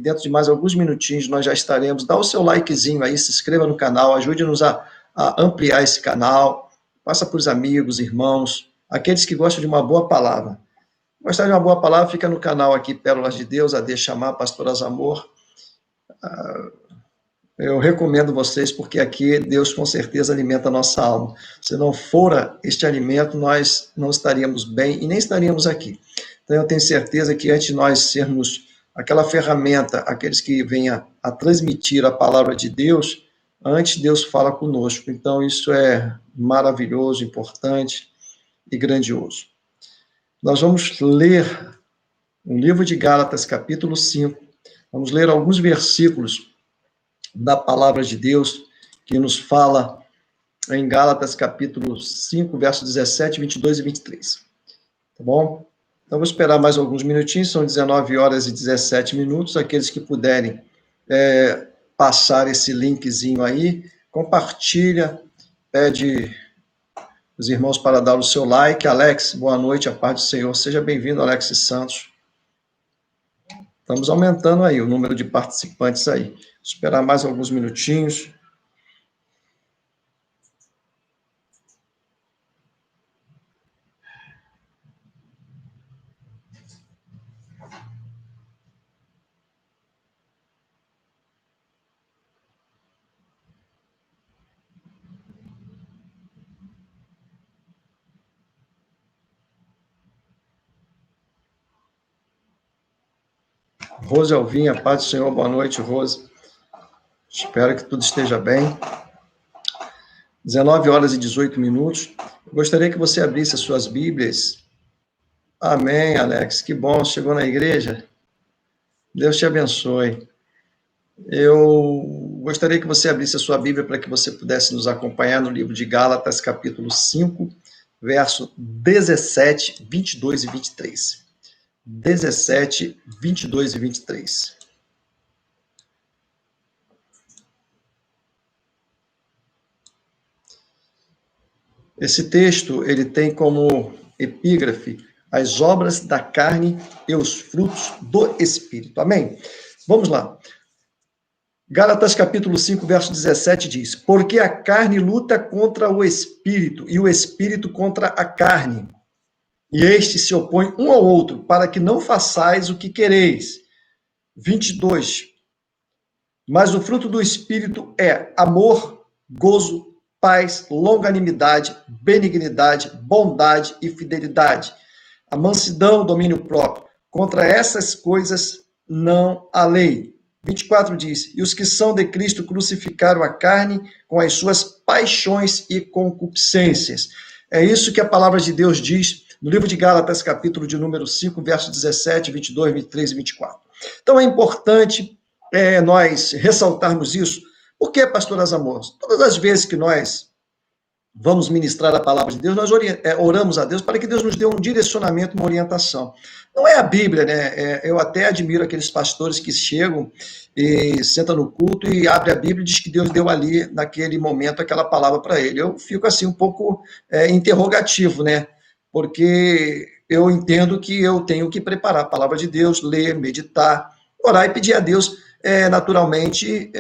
dentro de mais alguns minutinhos nós já estaremos. Dá o seu likezinho aí, se inscreva no canal, ajude-nos a ampliar esse canal, passa para os amigos, irmãos, aqueles que gostam de uma boa palavra. Gostar de uma boa palavra, fica no canal aqui, Pérolas de Deus, AD Chamar, Pastor Azamor. Eu recomendo vocês, porque aqui Deus com certeza alimenta a nossa alma. Se não fora este alimento, nós não estaríamos bem e nem estaríamos aqui. Então eu tenho certeza que antes de nós sermos aquela ferramenta, aqueles que venham a transmitir a palavra de Deus, antes Deus fala conosco. Então isso é maravilhoso, importante e grandioso. Nós vamos ler o livro de Gálatas, capítulo 5. Vamos ler alguns versículos da palavra de Deus, que nos fala em Gálatas, capítulo 5, versos 17, 22 e 23. Tá bom? Então, vou esperar mais alguns minutinhos, são 19 horas e 17 minutos. Aqueles que puderem passar esse linkzinho aí, compartilha, pede os irmãos para dar o seu like. Alex, boa noite, a paz do Senhor. Seja bem-vindo, Alex Santos. Estamos aumentando aí o número de participantes aí. Vou esperar mais alguns minutinhos. Rose Alvinha, paz do Senhor, boa noite, Rose. Espero que tudo esteja bem. 19 horas e 18 minutos. Eu gostaria que você abrisse as suas Bíblias. Amém, Alex, que bom, chegou na igreja. Deus te abençoe. Eu gostaria que você abrisse a sua Bíblia para que você pudesse nos acompanhar no livro de Gálatas, capítulo 5, verso 17, 22 e 23. 17, 22 e 23. Esse texto, ele tem como epígrafe as obras da carne e os frutos do Espírito. Amém? Vamos lá. Gálatas capítulo 5, verso 17 diz: porque a carne luta contra o Espírito e o Espírito contra a carne. E estes se opõem um ao outro, para que não façais o que quereis. 22. Mas o fruto do Espírito é amor, gozo, paz, longanimidade, benignidade, bondade e fidelidade. A mansidão, o domínio próprio. Contra essas coisas não há lei. 24 diz: e os que são de Cristo crucificaram a carne com as suas paixões e concupiscências. É isso que a palavra de Deus diz no livro de Gálatas, capítulo de número 5, versos 17, 22, 23 e 24. Então é importante nós ressaltarmos isso. Por que, pastor Azamor? Todas as vezes que nós vamos ministrar a palavra de Deus, nós oramos a Deus para que Deus nos dê um direcionamento, uma orientação. Não é a Bíblia, né? Eu até admiro aqueles pastores que chegam e sentam no culto e abrem a Bíblia e diz que Deus deu ali, naquele momento, aquela palavra para ele. Eu fico assim um pouco interrogativo, né? Porque eu entendo que eu tenho que preparar a palavra de Deus, ler, meditar, orar e pedir a Deus, naturalmente,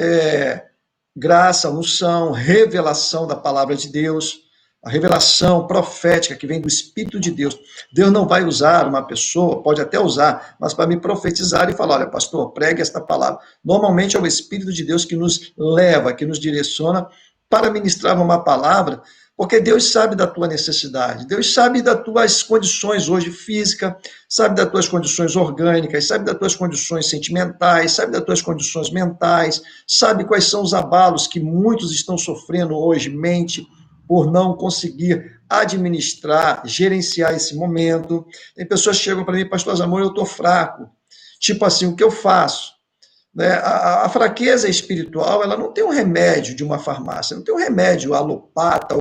graça, unção, revelação da palavra de Deus, a revelação profética que vem do Espírito de Deus. Deus não vai usar uma pessoa, pode até usar, mas para me profetizar e falar: olha, pastor, pregue esta palavra. Normalmente é o Espírito de Deus que nos leva, que nos direciona para ministrar uma palavra, porque Deus sabe da tua necessidade, Deus sabe das tuas condições hoje físicas, sabe das tuas condições orgânicas, sabe das tuas condições sentimentais, sabe das tuas condições mentais, sabe quais são os abalos que muitos estão sofrendo hoje, mente, por não conseguir administrar, gerenciar esse momento. Tem pessoas que chegam para mim: pastor Azamor, eu estou fraco. Tipo assim, o que eu faço? Né? A fraqueza espiritual, ela não tem um remédio de uma farmácia, não tem um remédio alopata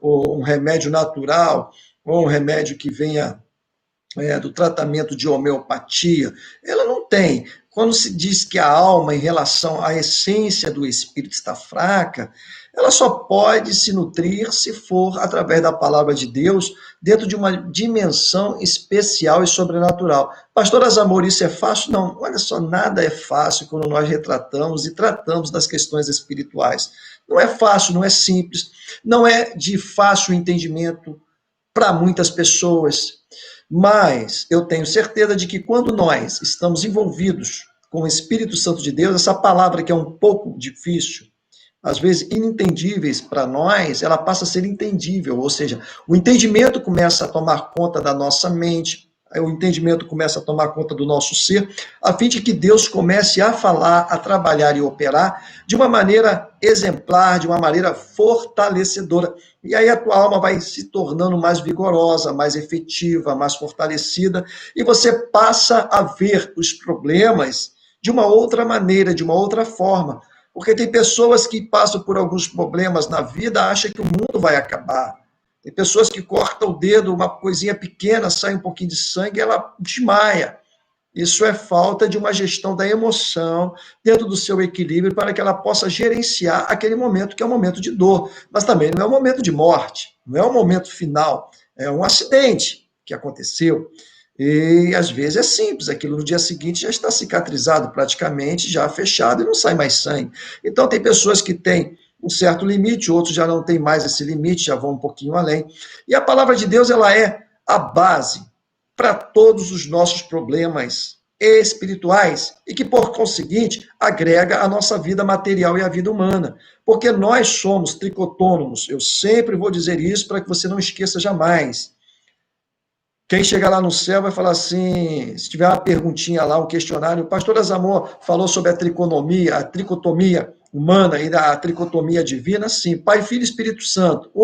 ou um remédio natural, ou um remédio que venha do tratamento de homeopatia. Ela não tem. Quando se diz que a alma, em relação à essência do espírito, está fraca, ela só pode se nutrir se for através da palavra de Deus, dentro de uma dimensão especial e sobrenatural. Pastor Azamor, isso é fácil? Não, olha só, nada é fácil quando nós retratamos e tratamos das questões espirituais. Não é fácil, não é simples, não é de fácil entendimento para muitas pessoas, mas eu tenho certeza de que quando nós estamos envolvidos com o Espírito Santo de Deus, essa palavra que é um pouco difícil, às vezes inentendíveis para nós, ela passa a ser entendível, ou seja, o entendimento começa a tomar conta da nossa mente, o entendimento começa a tomar conta do nosso ser, a fim de que Deus comece a falar, a trabalhar e operar de uma maneira exemplar, de uma maneira fortalecedora. E aí a tua alma vai se tornando mais vigorosa, mais efetiva, mais fortalecida, e você passa a ver os problemas de uma outra maneira, de uma outra forma. Porque tem pessoas que passam por alguns problemas na vida, acham que o mundo vai acabar. Tem pessoas que cortam o dedo, uma coisinha pequena, sai um pouquinho de sangue, ela desmaia. Isso é falta de uma gestão da emoção dentro do seu equilíbrio para que ela possa gerenciar aquele momento que é um momento de dor. Mas também não é um momento de morte, não é um momento final, é um acidente que aconteceu. E às vezes é simples, aquilo no dia seguinte já está cicatrizado praticamente, já fechado e não sai mais sangue. Então tem pessoas que têm um certo limite, outros já não têm mais esse limite, já vão um pouquinho além. E a palavra de Deus, ela é a base para todos os nossos problemas espirituais e que, por conseguinte, agrega a nossa vida material e a vida humana. Porque nós somos tricotônomos. Eu sempre vou dizer isso para que você não esqueça jamais. Quem chegar lá no céu vai falar assim, se tiver uma perguntinha lá, um questionário, o pastor Azamor falou sobre a tricotomia humana e a tricotomia divina, sim, Pai, Filho e Espírito Santo, o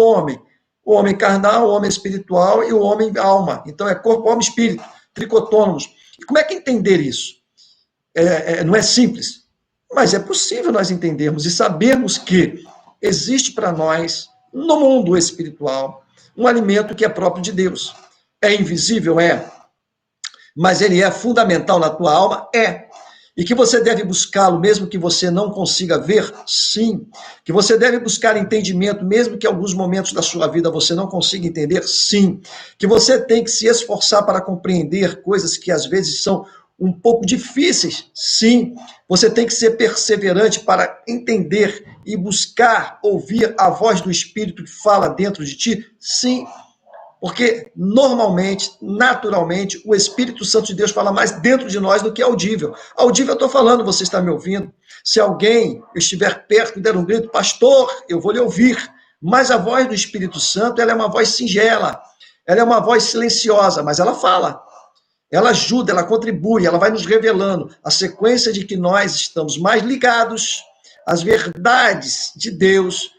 homem carnal, o homem espiritual e o homem alma. Então é corpo, alma e espírito, tricotônomos. E como é que entender isso? Não é simples, mas é possível nós entendermos e sabermos que existe para nós, no mundo espiritual, um alimento que é próprio de Deus. É invisível? É. Mas ele é fundamental na tua alma? É. E que você deve buscá-lo, mesmo que você não consiga ver? Sim. Que você deve buscar entendimento, mesmo que em alguns momentos da sua vida você não consiga entender? Sim. Que você tem que se esforçar para compreender coisas que às vezes são um pouco difíceis? Sim. Você tem que ser perseverante para entender e buscar ouvir a voz do Espírito que fala dentro de ti? Sim. Porque, normalmente, naturalmente, o Espírito Santo de Deus fala mais dentro de nós do que audível. Audível eu estou falando, você está me ouvindo. Se alguém estiver perto e der um grito, pastor, eu vou lhe ouvir. Mas a voz do Espírito Santo, ela é uma voz singela, ela é uma voz silenciosa, mas ela fala. Ela ajuda, ela contribui, ela vai nos revelando a sequência de que nós estamos mais ligados às verdades de Deus,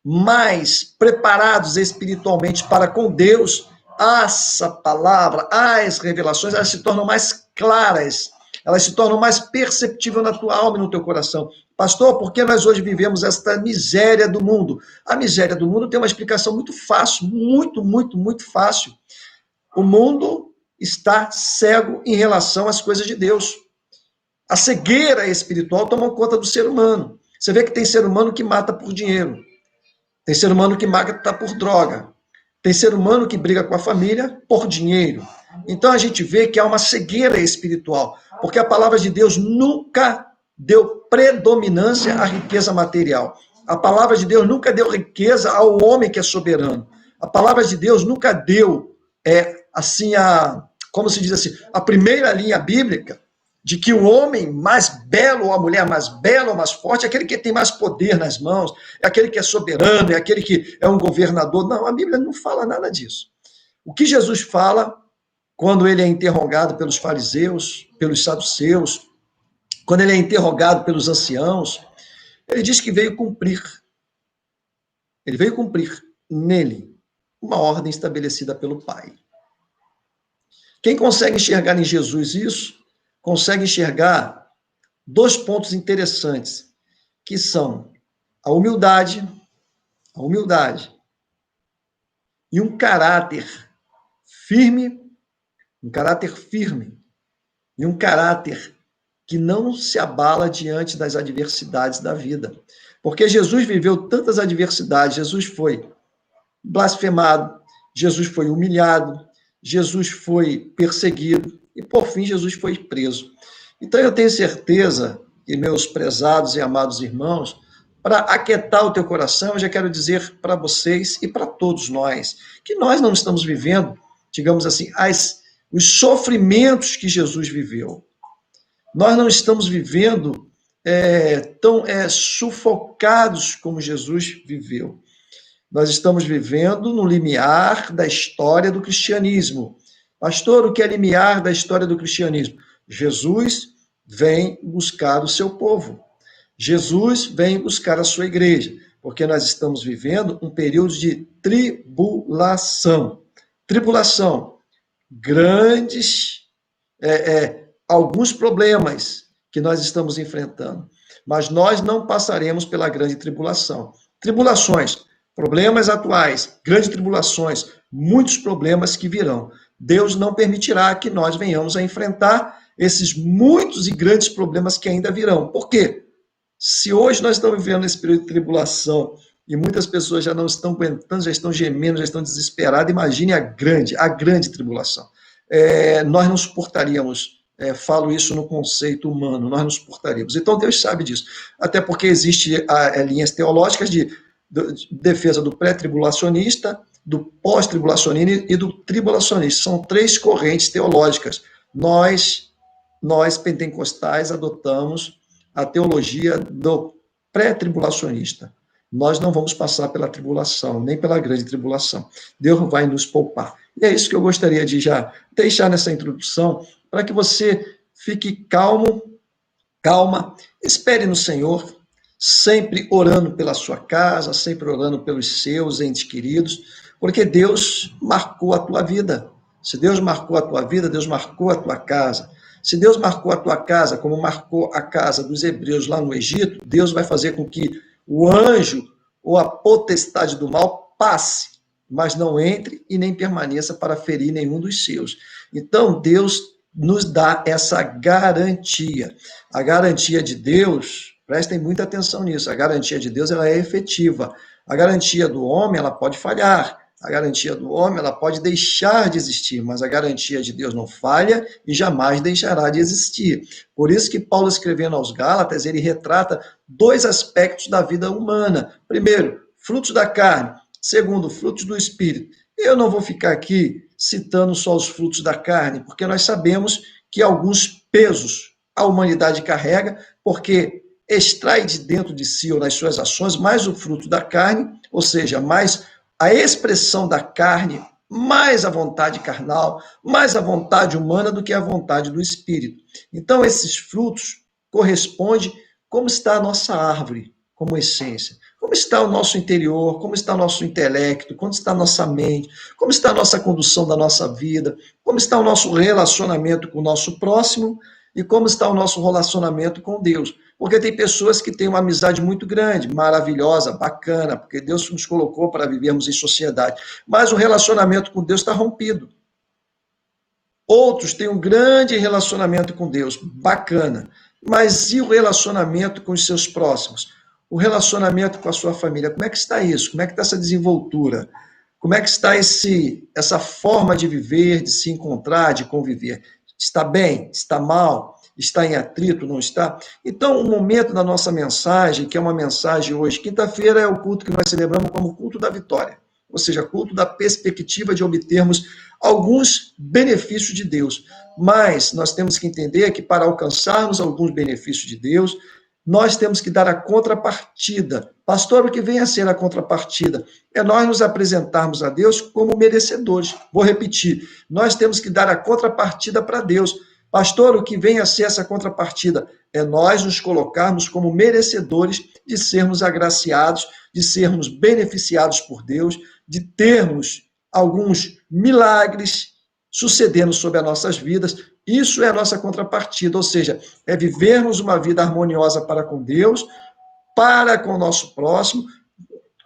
mais preparados espiritualmente para com Deus, essa palavra, as revelações, elas se tornam mais claras, elas se tornam mais perceptíveis na tua alma e no teu coração. Pastor, por que nós hoje vivemos esta miséria do mundo? A miséria do mundo tem uma explicação muito fácil, muito fácil. O mundo está cego em relação às coisas de Deus. A cegueira espiritual toma conta do ser humano. Você vê que tem ser humano que mata por dinheiro. Tem ser humano que mata por droga. Tem ser humano que briga com a família por dinheiro. Então a gente vê que há uma cegueira espiritual, porque a palavra de Deus nunca deu predominância à riqueza material. A palavra de Deus nunca deu riqueza ao homem que é soberano. A palavra de Deus nunca deu, como se diz assim, a primeira linha bíblica de que o homem mais belo, ou a mulher mais bela ou mais forte, é aquele que tem mais poder nas mãos, é aquele que é soberano, é aquele que é um governador. Não, a Bíblia não fala nada disso. O que Jesus fala, quando ele é interrogado pelos fariseus, pelos saduceus, quando ele é interrogado pelos anciãos, ele diz que veio cumprir. Ele veio cumprir nele uma ordem estabelecida pelo Pai. Quem consegue enxergar em Jesus isso, consegue enxergar dois pontos interessantes, que são a humildade e um caráter firme e um caráter que não se abala diante das adversidades da vida. Porque Jesus viveu tantas adversidades, Jesus foi blasfemado, Jesus foi humilhado, Jesus foi perseguido e, por fim, Jesus foi preso. Então, eu tenho certeza que, meus prezados e amados irmãos, para aquietar o teu coração, eu já quero dizer para vocês e para todos nós, que nós não estamos vivendo, digamos assim, os sofrimentos que Jesus viveu. Nós não estamos vivendo tão sufocados como Jesus viveu. Nós estamos vivendo no limiar da história do cristianismo. Pastor, o que é limiar da história do cristianismo? Jesus vem buscar o seu povo. Jesus vem buscar a sua igreja, porque nós estamos vivendo um período de tribulação. Tribulação, grandes, alguns problemas que nós estamos enfrentando, mas nós não passaremos pela grande tribulação. Tribulações, problemas atuais, grandes tribulações, muitos problemas que virão. Deus não permitirá que nós venhamos a enfrentar esses muitos e grandes problemas que ainda virão. Por quê? Se hoje nós estamos vivendo esse período de tribulação e muitas pessoas já não estão aguentando, já estão gemendo, já estão desesperadas, imagine a grande tribulação. Nós não suportaríamos, falo isso no conceito humano, nós não suportaríamos. Então Deus sabe disso, até porque existem linhas teológicas de defesa do pré-tribulacionista, do pós-tribulacionista e do tribulacionista. São três correntes teológicas. Nós pentecostais, adotamos a teologia do pré-tribulacionista. Nós não vamos passar pela tribulação, nem pela grande tribulação. Deus vai nos poupar. E é isso que eu gostaria de já deixar nessa introdução, para que você fique calmo, calma, espere no Senhor, sempre orando pela sua casa, sempre orando pelos seus entes queridos, porque Deus marcou a tua vida. Se Deus marcou a tua vida, Deus marcou a tua casa. Se Deus marcou a tua casa, como marcou a casa dos hebreus lá no Egito, Deus vai fazer com que o anjo ou a potestade do mal passe, mas não entre e nem permaneça para ferir nenhum dos seus. Então, Deus nos dá essa garantia. A garantia de Deus, prestem muita atenção nisso, a garantia de Deus ela é efetiva. A garantia do homem ela pode falhar. A garantia do homem, ela pode deixar de existir, mas a garantia de Deus não falha e jamais deixará de existir. Por isso que Paulo, escrevendo aos Gálatas, ele retrata dois aspectos da vida humana. Primeiro, frutos da carne. Segundo, frutos do Espírito. Eu não vou ficar aqui citando só os frutos da carne, porque nós sabemos que alguns pesos a humanidade carrega, porque extrai de dentro de si ou nas suas ações mais o fruto da carne, ou seja, mais a expressão da carne, mais a vontade carnal, mais a vontade humana do que a vontade do Espírito. Então, esses frutos correspondem como está a nossa árvore, como essência. Como está o nosso interior, como está o nosso intelecto, como está a nossa mente, como está a nossa condução da nossa vida, como está o nosso relacionamento com o nosso próximo e como está o nosso relacionamento com Deus. Porque tem pessoas que têm uma amizade muito grande, maravilhosa, bacana, porque Deus nos colocou para vivermos em sociedade. Mas o relacionamento com Deus está rompido. Outros têm um grande relacionamento com Deus, bacana. Mas e o relacionamento com os seus próximos? O relacionamento com a sua família, como é que está isso? Como é que está essa desenvoltura? Como é que está essa forma de viver, de se encontrar, de conviver? Está bem? Está mal? Está em atrito? Não está? Então, o momento da nossa mensagem, que é uma mensagem hoje, quinta-feira é o culto que nós celebramos como culto da vitória, ou seja, culto da perspectiva de obtermos alguns benefícios de Deus. Mas nós temos que entender que para alcançarmos alguns benefícios de Deus, nós temos que dar a contrapartida. Pastor, o que vem a ser a contrapartida? É nós nos apresentarmos a Deus como merecedores. Vou repetir, nós temos que dar a contrapartida para Deus. Pastor, o que vem a ser essa contrapartida? É nós nos colocarmos como merecedores de sermos agraciados, de sermos beneficiados por Deus, de termos alguns milagres sucedendo sobre as nossas vidas. Isso é a nossa contrapartida, ou seja, é vivermos uma vida harmoniosa para com Deus, para com o nosso próximo,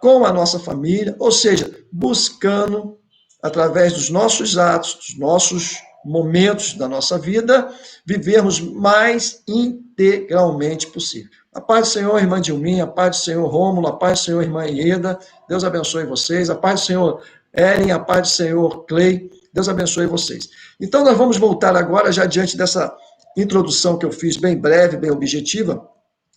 com a nossa família, ou seja, buscando, através dos nossos atos, dos nossos momentos da nossa vida, vivermos mais integralmente possível. A paz do Senhor, irmã Dilminha, a paz do Senhor, Rômulo, a paz do Senhor, irmã Ieda, Deus abençoe vocês, a paz do Senhor, Eren, a paz do Senhor, Clay, Deus abençoe vocês. Então, nós vamos voltar agora, já diante dessa introdução que eu fiz, bem breve, bem objetiva,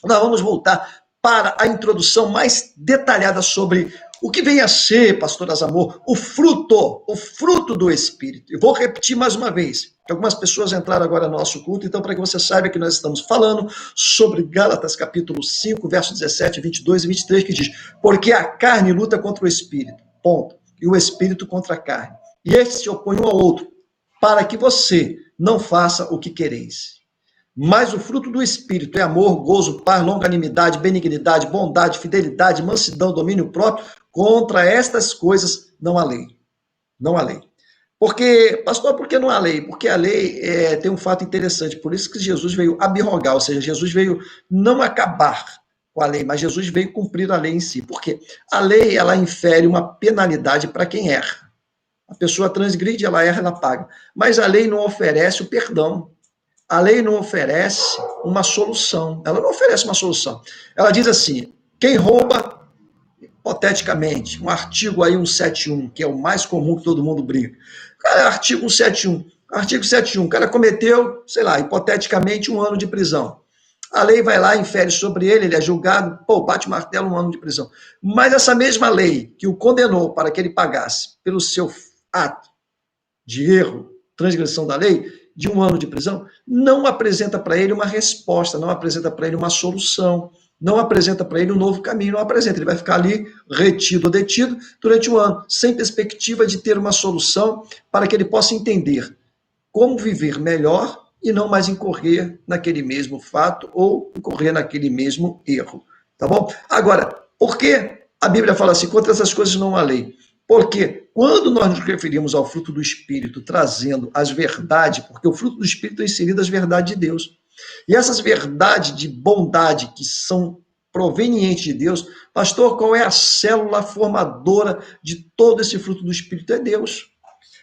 nós vamos voltar para a introdução mais detalhada sobre o que vem a ser, pastor Azamor, o fruto do Espírito. Eu vou repetir mais uma vez, que algumas pessoas entraram agora no nosso culto, então para que você saiba que nós estamos falando sobre Gálatas capítulo 5, versos 17, 22 e 23, que diz, porque a carne luta contra o Espírito, ponto, e o Espírito contra a carne. E estes se opõem um ao outro, para que você não faça o que quereis. Mas o fruto do Espírito é amor, gozo, paz, longanimidade, benignidade, bondade, fidelidade, mansidão, domínio próprio. Contra estas coisas não há lei. Não há lei. Porque, pastor, por que não há lei? Porque a lei tem um fato interessante. Por isso que Jesus veio abrogar, ou seja, Jesus veio não acabar com a lei, mas Jesus veio cumprir a lei em si. Por quê? A lei, ela infere uma penalidade para quem erra. A pessoa transgride, ela erra, ela paga. Mas a lei não oferece o perdão. A lei não oferece uma solução. Ela não oferece uma solução. Ela diz assim, quem rouba, hipoteticamente, um artigo aí 171, que é o mais comum que todo mundo briga. Cara, artigo 171. Artigo 171, o cara cometeu, sei lá, hipoteticamente 1 ano de prisão. A lei vai lá, infere sobre ele, ele é julgado, bate o martelo, 1 ano de prisão. Mas essa mesma lei que o condenou para que ele pagasse pelo seu ato de erro, transgressão da lei, de 1 ano de prisão, não apresenta para ele uma resposta, não apresenta para ele uma solução, não apresenta para ele um novo caminho, não apresenta. Ele vai ficar ali retido ou detido durante 1 ano, sem perspectiva de ter uma solução para que ele possa entender como viver melhor e não mais incorrer naquele mesmo fato ou incorrer naquele mesmo erro. Tá bom? Agora, por que a Bíblia fala assim, contra essas coisas não há lei? Porque quando nós nos referimos ao fruto do Espírito, trazendo as verdades, porque o fruto do Espírito é inserido as verdades de Deus. E essas verdades de bondade que são provenientes de Deus, pastor, qual é a célula formadora de todo esse fruto do Espírito? É Deus.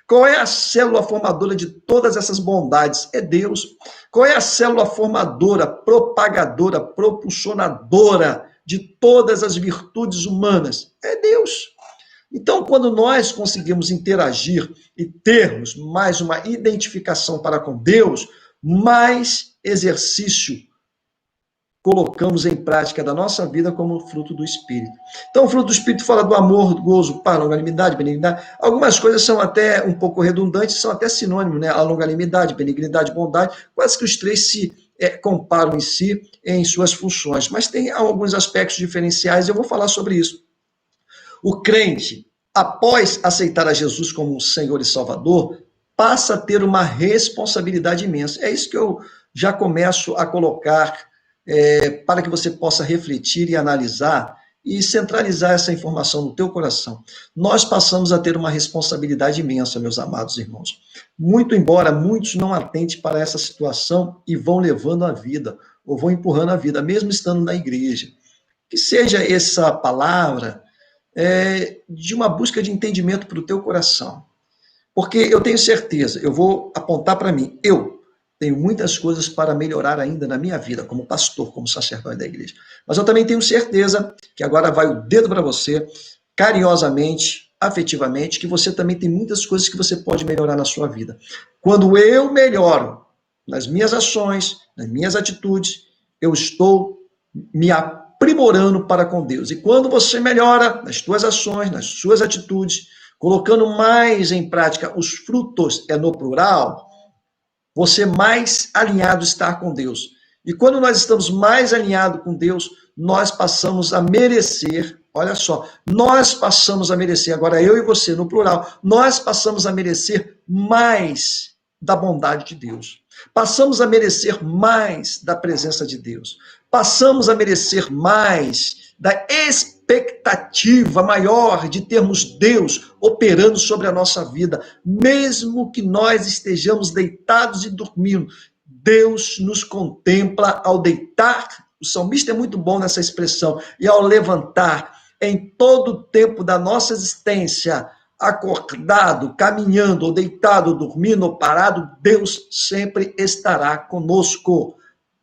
Qual é a célula formadora de todas essas bondades? É Deus. Qual é a célula formadora, propagadora, propulsionadora de todas as virtudes humanas? É Deus. Então, quando nós conseguimos interagir e termos mais uma identificação para com Deus, mais exercício colocamos em prática da nossa vida como fruto do Espírito. Então, o fruto do Espírito fala do amor, do gozo, paz, longanimidade, benignidade. Algumas coisas são até um pouco redundantes, são até sinônimos, né? A longanimidade, benignidade, bondade, quase que os três se comparam em si, em suas funções. Mas tem alguns aspectos diferenciais e eu vou falar sobre isso. O crente, após aceitar a Jesus como Senhor e Salvador, passa a ter uma responsabilidade imensa. É isso que eu já começo a colocar para que você possa refletir e analisar e centralizar essa informação no teu coração. Nós passamos a ter uma responsabilidade imensa, meus amados irmãos. Muito embora muitos não atentem para essa situação e vão levando a vida, ou vão empurrando a vida, mesmo estando na igreja. Que seja essa palavra de uma busca de entendimento para o teu coração. Porque eu tenho certeza, eu vou apontar para mim, eu tenho muitas coisas para melhorar ainda na minha vida, como pastor, como sacerdote da igreja. Mas eu também tenho certeza que agora vai o dedo para você, carinhosamente, afetivamente, que você também tem muitas coisas que você pode melhorar na sua vida. Quando eu melhoro nas minhas ações, nas minhas atitudes, eu estou me aprimorando para com Deus. E quando você melhora nas suas ações, nas suas atitudes, colocando mais em prática os frutos, no plural, você mais alinhado está com Deus. E quando nós estamos mais alinhados com Deus, nós passamos a merecer, olha só, nós passamos a merecer, agora eu e você, no plural, nós passamos a merecer mais da bondade de Deus. Passamos a merecer mais da presença de Deus. Passamos a merecer mais da expectativa maior de termos Deus operando sobre a nossa vida, mesmo que nós estejamos deitados e dormindo. Deus nos contempla ao deitar. O salmista é muito bom nessa expressão. E ao levantar, em todo o tempo da nossa existência, acordado, caminhando, ou deitado, dormindo, ou parado, Deus sempre estará conosco.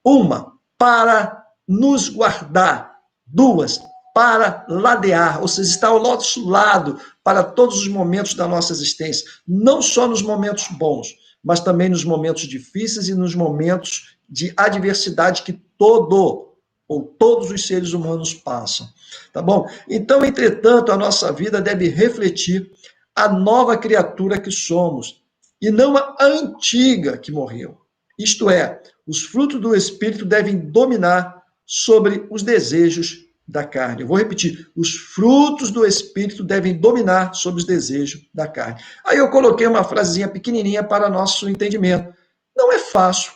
Uma, para nos guardar. Duas, para ladear, ou seja, está ao nosso lado para todos os momentos da nossa existência, não só nos momentos bons, mas também nos momentos difíceis e nos momentos de adversidade que todos os seres humanos passam, tá bom? Então, entretanto, a nossa vida deve refletir a nova criatura que somos e não a antiga que morreu. Isto é, os frutos do Espírito devem dominar sobre os desejos da carne. Eu vou repetir, os frutos do Espírito devem dominar sobre os desejos da carne. Aí eu coloquei uma frasezinha pequenininha para nosso entendimento. Não é fácil.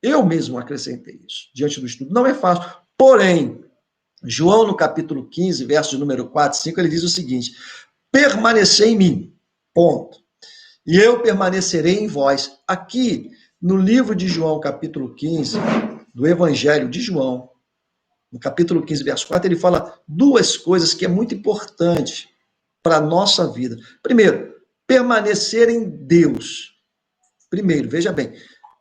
Eu mesmo acrescentei isso diante do estudo. Não é fácil. Porém, João, no capítulo 15, verso número 4 e 5, ele diz o seguinte: permanecer em mim, ponto. E eu permanecerei em vós. Aqui, no livro de João, capítulo 15, do Evangelho de João, no capítulo 15, verso 4, ele fala duas coisas que é muito importante para a nossa vida. Primeiro, permanecer em Deus. Primeiro, veja bem,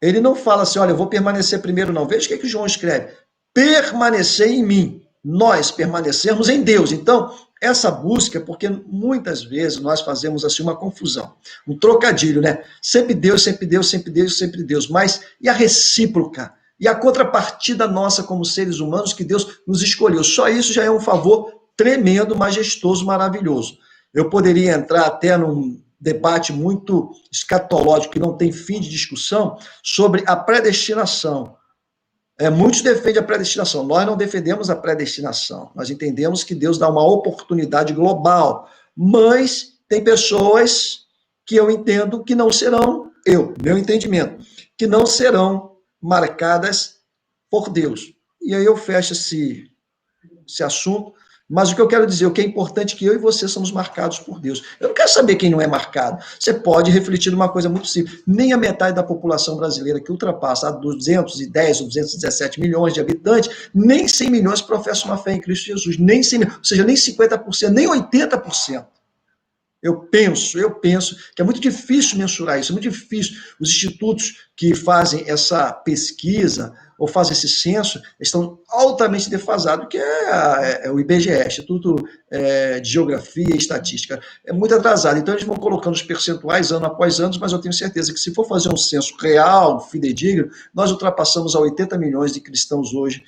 ele não fala assim, olha, eu vou permanecer primeiro, não. Veja o que João escreve. Permanecer em mim. Nós permanecermos em Deus. Então, essa busca, porque muitas vezes nós fazemos assim uma confusão, um trocadilho, né? Sempre Deus, sempre Deus, sempre Deus, sempre Deus. Mas e a recíproca? E a contrapartida nossa como seres humanos que Deus nos escolheu? Só isso já é um favor tremendo, majestoso, maravilhoso. Eu poderia entrar até num debate muito escatológico, que não tem fim de discussão, sobre a predestinação. Muitos defendem a predestinação. Nós não defendemos a predestinação. Nós entendemos que Deus dá uma oportunidade global. Mas tem pessoas que eu entendo que não serão, meu entendimento, que não serão marcadas por Deus. E aí eu fecho esse assunto. Mas o que eu quero dizer, o que é importante é que eu e você somos marcados por Deus. Eu não quero saber quem não é marcado. Você pode refletir numa coisa muito simples. Nem a metade da população brasileira, que ultrapassa a 210 ou 217 milhões de habitantes, nem 100 milhões professam uma fé em Cristo Jesus. Nem 100 milhões, ou seja, nem 50%, nem 80%. Eu penso que é muito difícil mensurar isso, é muito difícil. Os institutos que fazem essa pesquisa ou fazem esse censo estão altamente defasados, que é o IBGE, Instituto de Geografia e Estatística. É muito atrasado. Então, eles vão colocando os percentuais ano após ano, mas eu tenho certeza que se for fazer um censo real, fidedigno, nós ultrapassamos a 80 milhões de cristãos hoje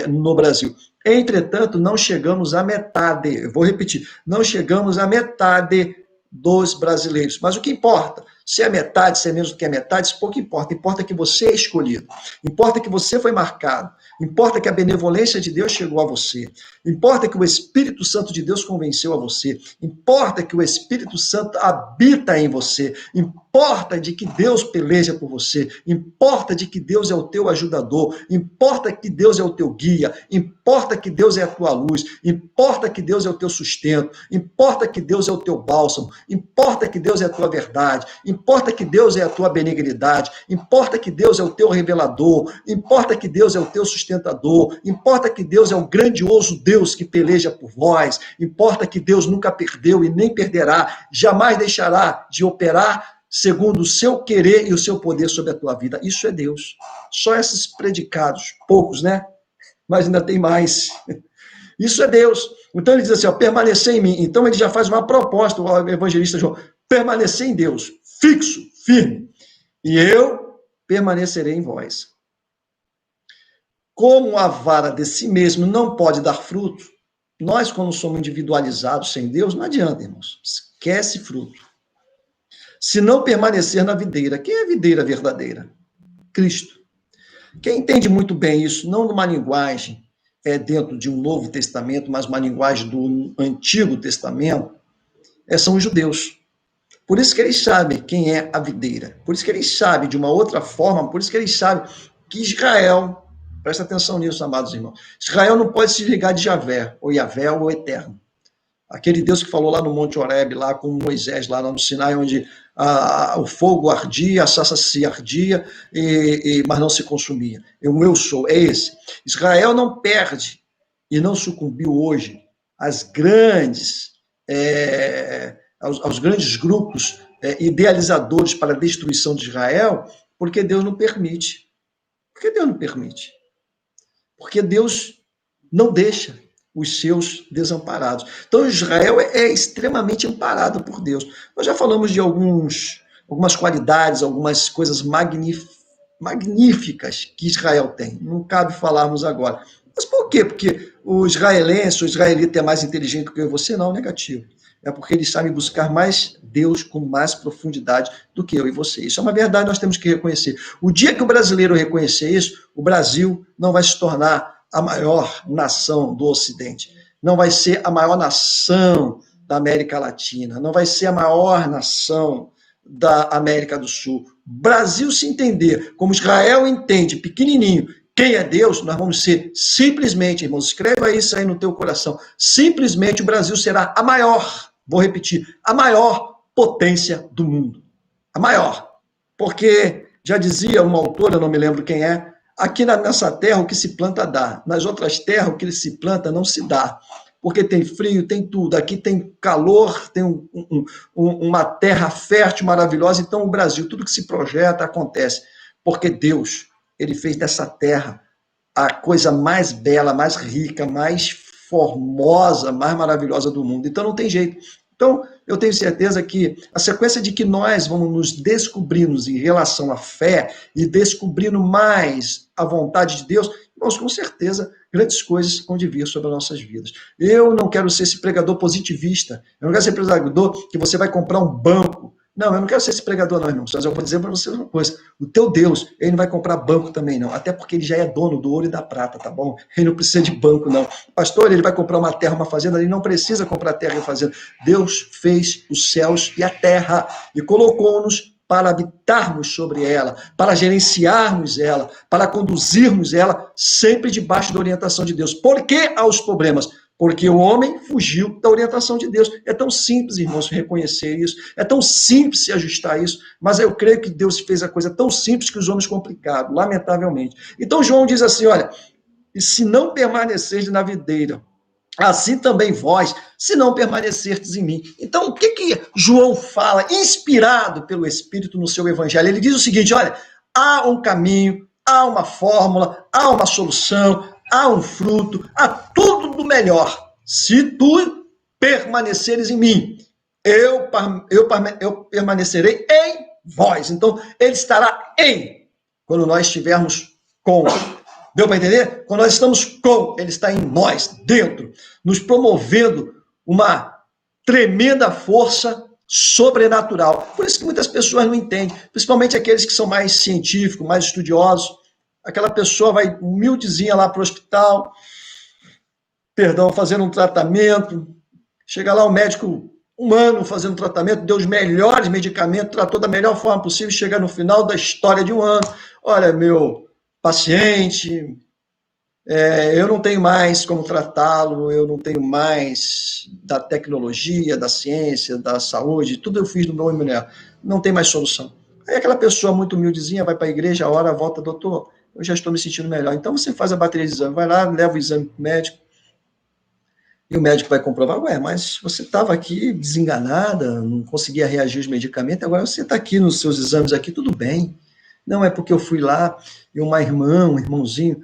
no Brasil. Entretanto, não chegamos à metade, eu vou repetir, não chegamos à metade dos brasileiros. Mas o que importa? Se é metade, se é menos do que a metade, isso pouco importa. Importa que você é escolhido. Importa que você foi marcado. Importa que a benevolência de Deus chegou a você. Importa que o Espírito Santo de Deus convenceu a você. Importa que o Espírito Santo habita em você. Importa de que Deus peleja por você. Importa de que Deus é o teu ajudador. Importa que Deus é o teu guia. Importa que Deus é a tua luz. Importa que Deus é o teu sustento. Importa que Deus é o teu bálsamo. Importa que Deus é a tua verdade. Importa que Deus é a tua benignidade. Importa que Deus é o teu revelador. Importa que Deus é o teu sustentador. Importa que Deus é o grandioso Deus que peleja por vós. Importa que Deus nunca perdeu e nem perderá. Jamais deixará de operar segundo o seu querer e o seu poder sobre a tua vida. Isso é Deus. Só esses predicados, poucos, né? Mas ainda tem mais. Isso é Deus. Então ele diz assim, ó, permanecer em mim. Então ele já faz uma proposta, o evangelista João, permanecer em Deus, fixo, firme, e eu permanecerei em vós. Como a vara de si mesmo não pode dar fruto, nós, quando somos individualizados sem Deus, não adianta, irmãos. Esquece fruto. Se não permanecer na videira, quem é a videira verdadeira? Cristo. Quem entende muito bem isso, não numa linguagem dentro de um Novo Testamento, mas uma linguagem do Antigo Testamento, são os judeus. Por isso que eles sabem quem é a videira. Por isso que eles sabem de uma outra forma, por isso que eles sabem que Israel, presta atenção nisso, amados irmãos, Israel não pode se desligar de Javé, ou Yavé, ou Eterno. Aquele Deus que falou lá no Monte Horebe, lá com Moisés, lá no Sinai, onde o fogo ardia, a sarça se ardia, mas não se consumia. Eu sou, é esse. Israel não perde e não sucumbiu hoje às grandes aos grandes grupos idealizadores para a destruição de Israel, porque Deus não permite. Por que Deus não permite? Porque Deus não deixa os seus desamparados. Então, Israel é extremamente amparado por Deus. Nós já falamos de algumas qualidades, algumas coisas magníficas que Israel tem. Não cabe falarmos agora. Mas por quê? Porque o israelense, o israelita é mais inteligente do que eu e você? Não, negativo. É porque eles sabem buscar mais Deus com mais profundidade do que eu e você. Isso é uma verdade, nós temos que reconhecer. O dia que o brasileiro reconhecer isso, o Brasil não vai se tornar a maior nação do Ocidente. Não vai ser a maior nação da América Latina. Não vai ser a maior nação da América do Sul. Brasil se entender como Israel entende, pequenininho, quem é Deus, nós vamos ser simplesmente, irmãos, escreva isso aí no teu coração, simplesmente o Brasil será a maior, vou repetir, a maior potência do mundo. A maior. Porque, já dizia uma autora, não me lembro quem é, aqui nessa terra o que se planta dá, nas outras terras o que se planta não se dá. Porque tem frio, tem tudo. Aqui tem calor, tem uma terra fértil, maravilhosa. Então, o Brasil, tudo que se projeta, acontece. Porque Deus, ele fez dessa terra a coisa mais bela, mais rica, mais formosa, mais maravilhosa do mundo. Então, não tem jeito. Então, eu tenho certeza que a sequência de que nós vamos nos descobrirmos em relação à fé e descobrindo mais a vontade de Deus, irmãos, com certeza, grandes coisas vão vir sobre as nossas vidas. Eu não quero ser esse pregador positivista. Eu não quero ser pregador que você vai comprar um banco. Não, eu não quero ser esse pregador, não, irmão. Mas eu vou dizer para você uma coisa. O teu Deus, ele não vai comprar banco também, não. Até porque ele já é dono do ouro e da prata, tá bom? Ele não precisa de banco, não. Pastor, ele vai comprar uma terra, uma fazenda. Ele não precisa comprar terra e fazenda. Deus fez os céus e a terra e colocou-nos para habitarmos sobre ela, para gerenciarmos ela, para conduzirmos ela sempre debaixo da orientação de Deus. Por que há os problemas? Porque o homem fugiu da orientação de Deus. É tão simples, irmãos, reconhecer isso. É tão simples se ajustar a isso. Mas eu creio que Deus fez a coisa tão simples que os homens complicaram, lamentavelmente. Então João diz assim, olha, e se não permanecerdes na videira, assim também vós, se não permanecerdes em mim. Então, o que João fala, inspirado pelo Espírito no seu evangelho? Ele diz o seguinte, olha, há um caminho, há uma fórmula, há uma solução, há um fruto, há tudo do melhor. Se tu permaneceres em mim, eu permanecerei em vós. Então, ele estará em, quando nós estivermos com. Deu para entender? Quando nós estamos com, ele está em nós, dentro, nos promovendo uma tremenda força sobrenatural. Por isso que muitas pessoas não entendem, principalmente aqueles que são mais científicos, mais estudiosos. Aquela pessoa vai humildezinha lá para o hospital, fazendo um tratamento, chega lá o médico humano fazendo tratamento, deu os melhores medicamentos, tratou da melhor forma possível, chega no final da história de um ano, olha, meu paciente, eu não tenho mais como tratá-lo, eu não tenho mais da tecnologia, da ciência, da saúde, tudo eu fiz no meu mulher, não tem mais solução. Aí aquela pessoa muito humildezinha vai para a igreja, a hora volta, doutor, eu já estou me sentindo melhor. Então você faz a bateria de exame, vai lá, leva o exame para o médico, e o médico vai comprovar, mas você estava aqui desenganada, não conseguia reagir aos medicamentos, agora você está aqui nos seus exames aqui, tudo bem. Não é porque eu fui lá e uma irmã, um irmãozinho,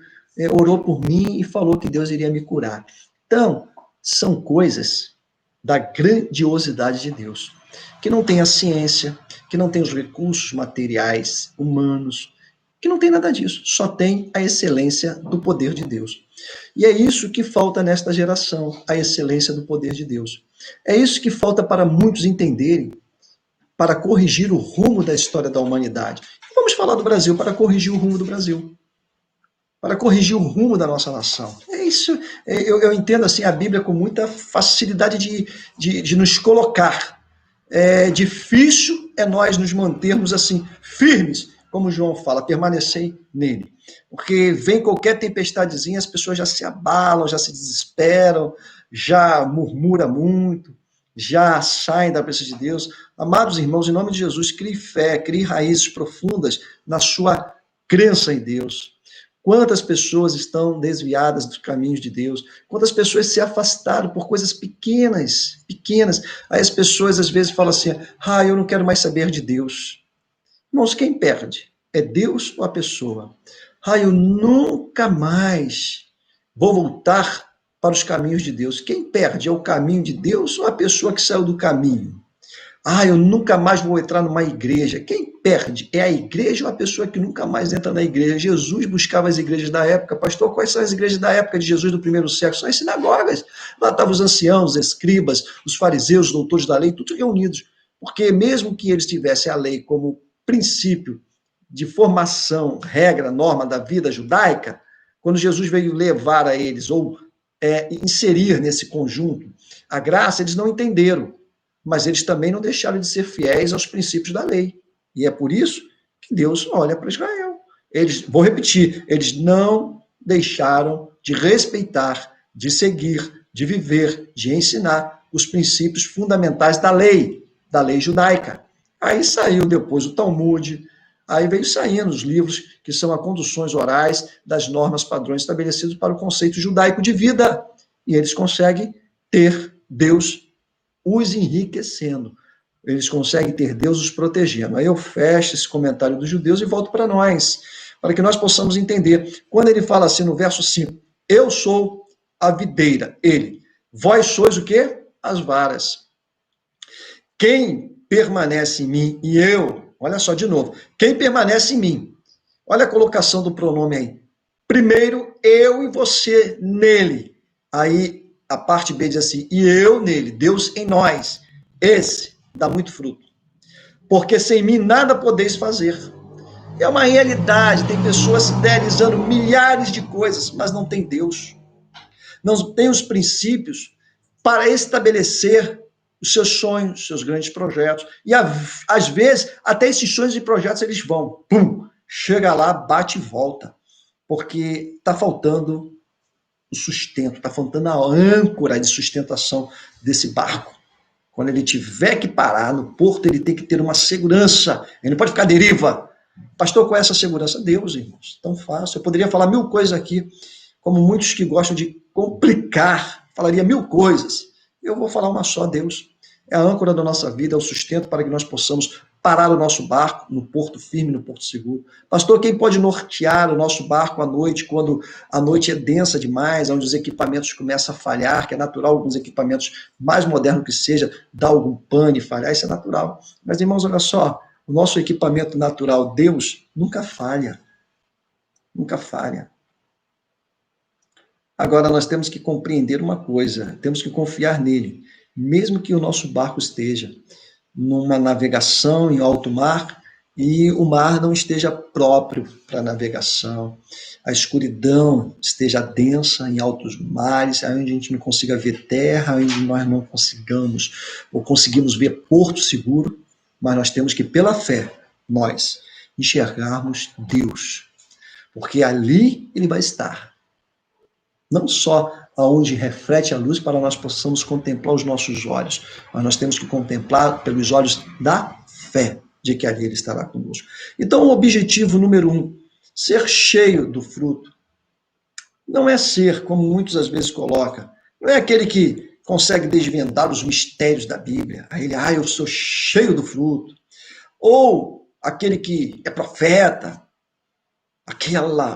orou por mim e falou que Deus iria me curar. Então, são coisas da grandiosidade de Deus, que não tem a ciência, que não tem os recursos materiais, humanos, que não tem nada disso, só tem a excelência do poder de Deus. E é isso que falta nesta geração, a excelência do poder de Deus. É isso que falta para muitos entenderem, para corrigir o rumo da história da humanidade. Vamos falar do Brasil, para corrigir o rumo do Brasil, para corrigir o rumo da nossa nação. É isso, eu entendo assim a Bíblia com muita facilidade de nos colocar. É difícil nós nos mantermos assim, firmes, como João fala, permanecer nele. Porque vem qualquer tempestadezinha, as pessoas já se abalam, já se desesperam, já murmuram muito, já saem da presença de Deus. Amados irmãos, em nome de Jesus, crie fé, crie raízes profundas na sua crença em Deus. Quantas pessoas estão desviadas dos caminhos de Deus? Quantas pessoas se afastaram por coisas pequenas, pequenas. Aí as pessoas às vezes falam assim, eu não quero mais saber de Deus. Irmãos, quem perde? É Deus ou a pessoa? Eu nunca mais vou voltar para os caminhos de Deus. Quem perde é o caminho de Deus ou a pessoa que saiu do caminho? Eu nunca mais vou entrar numa igreja. Quem perde é a igreja ou a pessoa que nunca mais entra na igreja? Jesus buscava as igrejas da época. Pastor, quais são as igrejas da época de Jesus do primeiro século? São as sinagogas. Lá estavam os anciãos, os escribas, os fariseus, os doutores da lei, todos reunidos. Porque mesmo que eles tivessem a lei como princípio de formação, regra, norma da vida judaica, quando Jesus veio levar a eles, ou inserir nesse conjunto a graça, eles não entenderam. Mas eles também não deixaram de ser fiéis aos princípios da lei. E é por isso que Deus olha para Israel. Vou repetir, eles não deixaram de respeitar, de seguir, de viver, de ensinar os princípios fundamentais da lei judaica. Aí saiu depois o Talmud, aí veio saindo os livros que são as conduções orais das normas padrões estabelecidos para o conceito judaico de vida. E eles conseguem ter Deus os enriquecendo. Eles conseguem ter Deus os protegendo. Aí eu fecho esse comentário dos judeus e volto para nós, para que nós possamos entender. Quando ele fala assim no verso 5, eu sou a videira, ele. Vós sois o quê? As varas. Quem permanece em mim e eu, olha só de novo, quem permanece em mim, olha a colocação do pronome aí. Primeiro, eu e você nele. Aí a parte B diz assim, e eu nele, Deus em nós. Esse dá muito fruto. Porque sem mim nada podeis fazer. É uma realidade, tem pessoas idealizando milhares de coisas, mas não tem Deus. Não tem os princípios para estabelecer os seus sonhos, os seus grandes projetos. E às vezes, até esses sonhos e projetos, eles vão, chega lá, bate e volta. Porque está faltando o sustento, está faltando a âncora de sustentação desse barco. Quando ele tiver que parar no porto, ele tem que ter uma segurança. Ele não pode ficar à deriva. Pastor, qual é essa segurança? Deus, irmãos. Tão fácil. Eu poderia falar 1000 coisas aqui, como muitos que gostam de complicar, falaria 1000 coisas. Eu vou falar uma só, Deus. É a âncora da nossa vida, é o sustento para que nós possamos parar o nosso barco no porto firme, no porto seguro. Pastor, quem pode nortear o nosso barco à noite, quando a noite é densa demais, onde os equipamentos começam a falhar, que é natural alguns equipamentos, mais modernos que seja, dar algum pane e falhar, isso é natural. Mas, irmãos, olha só, o nosso equipamento natural, Deus, nunca falha. Nunca falha. Agora, nós temos que compreender uma coisa, temos que confiar nele, mesmo que o nosso barco esteja numa navegação em alto mar e o mar não esteja próprio para navegação, a escuridão esteja densa em altos mares, onde a gente não consiga ver terra, onde nós não consigamos ou conseguimos ver porto seguro, mas nós temos que, pela fé, nós enxergarmos Deus, porque ali ele vai estar. Não só aonde reflete a luz para nós possamos contemplar os nossos olhos, mas nós temos que contemplar pelos olhos da fé de que ali ele estará conosco. Então, o objetivo número 1, ser cheio do fruto, não é ser, como muitos às vezes colocam, não é aquele que consegue desvendar os mistérios da Bíblia, aí ele, eu sou cheio do fruto, ou aquele que é profeta,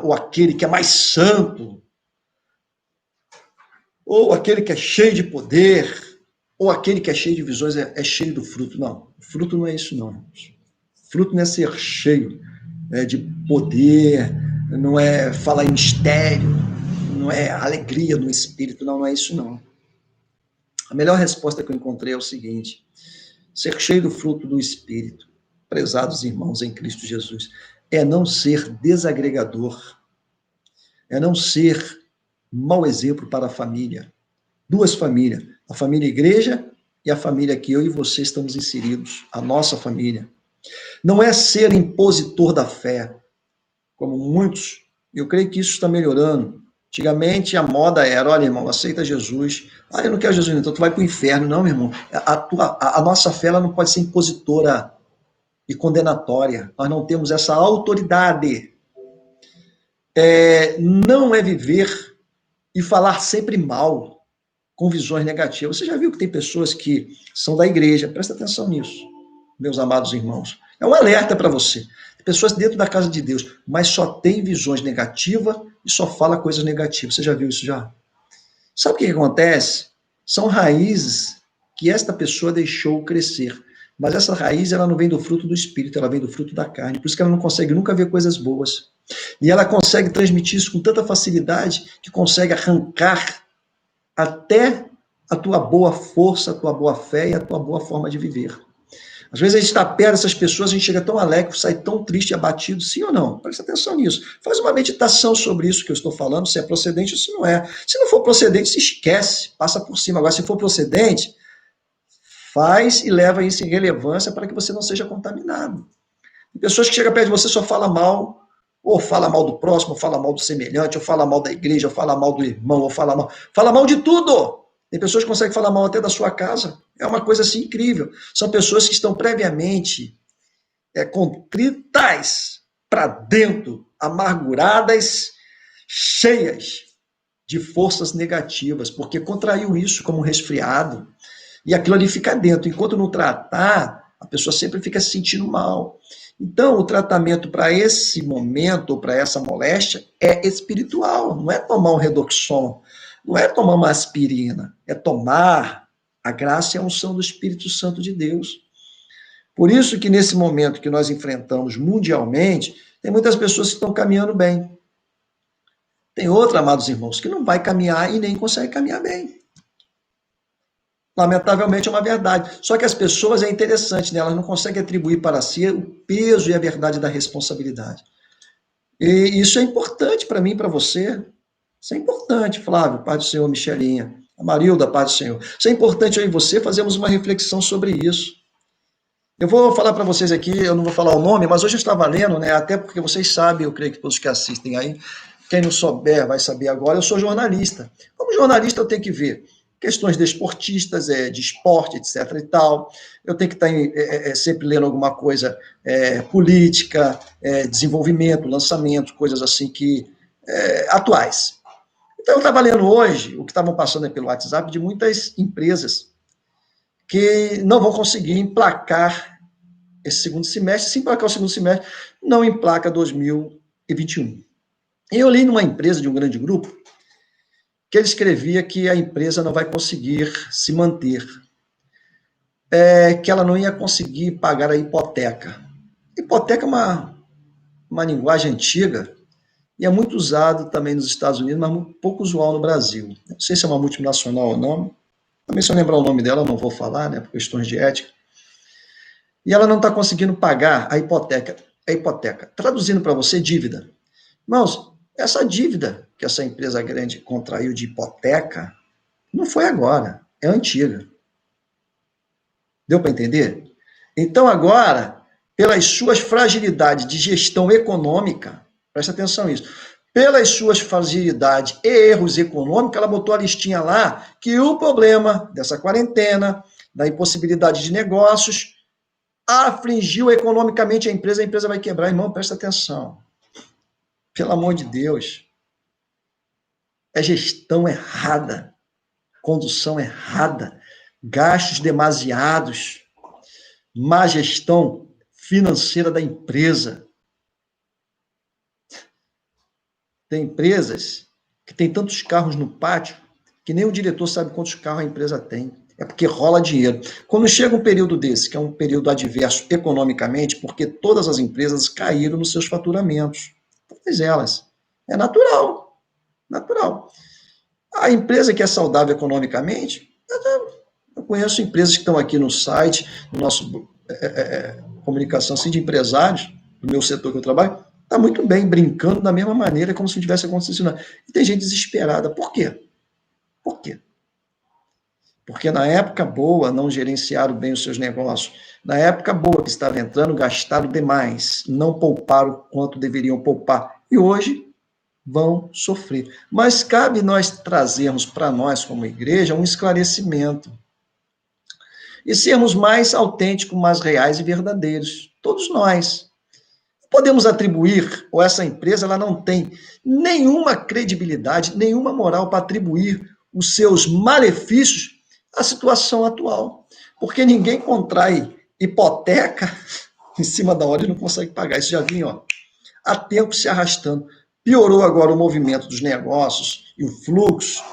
ou aquele que é mais santo, ou aquele que é cheio de poder, ou aquele que é cheio de visões, é cheio do fruto. Não, o fruto não é isso, não. O fruto não é ser cheio de poder, não é falar em mistério, não é alegria no espírito, não é isso, não. A melhor resposta que eu encontrei é o seguinte: ser cheio do fruto do espírito, prezados irmãos em Cristo Jesus, é não ser desagregador, é não ser mau exemplo para a família. 2 famílias, a família igreja e a família que eu e você estamos inseridos, a nossa família. Não é ser impositor da fé, como muitos, eu creio que isso está melhorando. Antigamente a moda era, olha irmão, aceita Jesus. Eu não quero Jesus, então tu vai para o inferno. Não, meu irmão, a nossa fé ela não pode ser impositora e condenatória. Nós não temos essa autoridade. não é viver e falar sempre mal, com visões negativas. Você já viu que tem pessoas que são da igreja, presta atenção nisso, meus amados irmãos. É um alerta para você. Pessoas dentro da casa de Deus, mas só tem visões negativas e só fala coisas negativas. Você já viu isso já? Sabe o que acontece? São raízes que esta pessoa deixou crescer. Mas essa raiz, ela não vem do fruto do espírito, ela vem do fruto da carne. Por isso que ela não consegue nunca ver coisas boas. E ela consegue transmitir isso com tanta facilidade que consegue arrancar até a tua boa força, a tua boa fé e a tua boa forma de viver. Às vezes a gente está perto dessas pessoas, a gente chega tão alegre, sai tão triste e abatido, sim ou não? Presta atenção nisso. Faz uma meditação sobre isso que eu estou falando, se é procedente ou se não é. Se não for procedente, se esquece, passa por cima. Agora, se for procedente, faz e leva isso em relevância para que você não seja contaminado. Tem pessoas que chegam perto de você e só fala mal, ou fala mal do próximo, ou fala mal do semelhante, ou fala mal da igreja, ou fala mal do irmão, ou fala mal de tudo. Tem pessoas que conseguem falar mal até da sua casa. É uma coisa assim incrível. São pessoas que estão previamente contritas para dentro, amarguradas, cheias de forças negativas, porque contraiu isso como um resfriado. E aquilo ali fica dentro. Enquanto não tratar, a pessoa sempre fica se sentindo mal. Então, o tratamento para esse momento, ou para essa moléstia, é espiritual. Não é tomar um Redoxon, não é tomar uma aspirina, é tomar a graça e a unção do Espírito Santo de Deus. Por isso que nesse momento que nós enfrentamos mundialmente, tem muitas pessoas que estão caminhando bem. Tem outra, amados irmãos, que não vai caminhar e nem consegue caminhar bem. Lamentavelmente é uma verdade. Só que as pessoas, é interessante, né? Elas não conseguem atribuir para si o peso e a verdade da responsabilidade. E isso é importante para mim e para você. Isso é importante, Flávio, Pai do Senhor, Michelinha, a Marilda, Pai do Senhor. Isso é importante eu e você fazermos uma reflexão sobre isso. Eu vou falar para vocês aqui, eu não vou falar o nome, mas hoje eu estava lendo, né? Até porque vocês sabem, eu creio que todos que assistem aí, quem não souber vai saber agora, eu sou jornalista. Como jornalista eu tenho que ver questões desportistas, de esporte, etc. e tal. Eu tenho que estar sempre lendo alguma coisa política, desenvolvimento, lançamento, coisas assim que atuais. Então, eu estava lendo hoje o que estavam passando pelo WhatsApp de muitas empresas que não vão conseguir emplacar esse segundo semestre. Se emplacar o segundo semestre, não emplaca 2021. E eu li numa empresa de um grande grupo que ele escrevia que a empresa não vai conseguir se manter, que ela não ia conseguir pagar a hipoteca. Hipoteca é uma linguagem antiga, e é muito usado também nos Estados Unidos, mas muito pouco usual no Brasil. Não sei se é uma multinacional ou não. Também, se eu lembrar o nome dela, eu não vou falar, né, por questões de ética. E ela não está conseguindo pagar a hipoteca. A hipoteca. Traduzindo para você, dívida. Irmãos, essa dívida que essa empresa grande contraiu de hipoteca não foi agora, é antiga. Deu para entender? Então, agora, pelas suas fragilidades de gestão econômica, presta atenção nisso, pelas suas fragilidades e erros econômicos, ela botou a listinha lá que o problema dessa quarentena, da impossibilidade de negócios, afligiu economicamente a empresa vai quebrar. Irmão, presta atenção. Pelo amor de Deus. É gestão errada, condução errada, gastos demasiados, má gestão financeira da empresa. Tem empresas que tem tantos carros no pátio que nem o diretor sabe quantos carros a empresa tem. É porque rola dinheiro. Quando chega um período desse, que é um período adverso economicamente, porque todas as empresas caíram nos seus faturamentos. Todas elas. É natural. Natural. A empresa que é saudável economicamente, eu conheço empresas que estão aqui no site, no nosso comunicação assim, de empresários, do meu setor que eu trabalho, está muito bem, brincando da mesma maneira, como se não tivesse acontecido. E tem gente desesperada. Por quê? Por quê? Porque na época boa não gerenciaram bem os seus negócios. Na época boa que estava entrando, gastaram demais, não pouparam o quanto deveriam poupar. E hoje vão sofrer. Mas cabe nós trazermos para nós, como igreja, um esclarecimento. E sermos mais autênticos, mais reais e verdadeiros. Todos nós. podemos atribuir, ou essa empresa ela não tem nenhuma credibilidade, nenhuma moral para atribuir os seus malefícios à situação atual. Porque ninguém contrai hipoteca em cima da hora e não consegue pagar. Isso já vinha, ó, há tempo se arrastando. Piorou agora o movimento dos negócios e o fluxo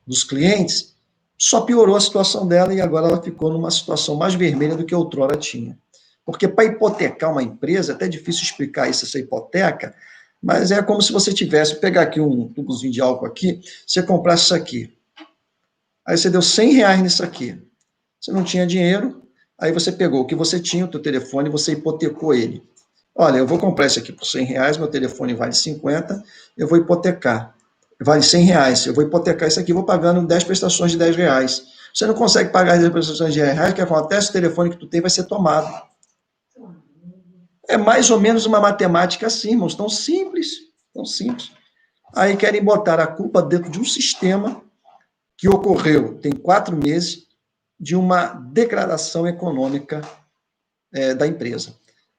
dos clientes, só piorou a situação dela e agora ela ficou numa situação mais vermelha do que outrora tinha. Porque para hipotecar uma empresa, é até difícil explicar isso, essa hipoteca, mas é como se você tivesse, pegar aqui um tubozinho de álcool aqui, você comprasse isso aqui. Aí você deu R$100 nisso aqui. Você não tinha dinheiro, aí você pegou o que você tinha, o teu telefone, e você hipotecou ele. Olha, eu vou comprar isso aqui por R$100, meu telefone vale 50, eu vou hipotecar. Vale R$100, eu vou hipotecar isso aqui, vou pagando 10 prestações de R$10. Você não consegue pagar as 10 prestações de R$10, o que acontece? O telefone que tu tem vai ser tomado. É mais ou menos uma matemática assim, irmãos, tão simples, tão simples. Aí querem botar a culpa dentro de um sistema que ocorreu, tem 4 meses, de uma degradação econômica da empresa.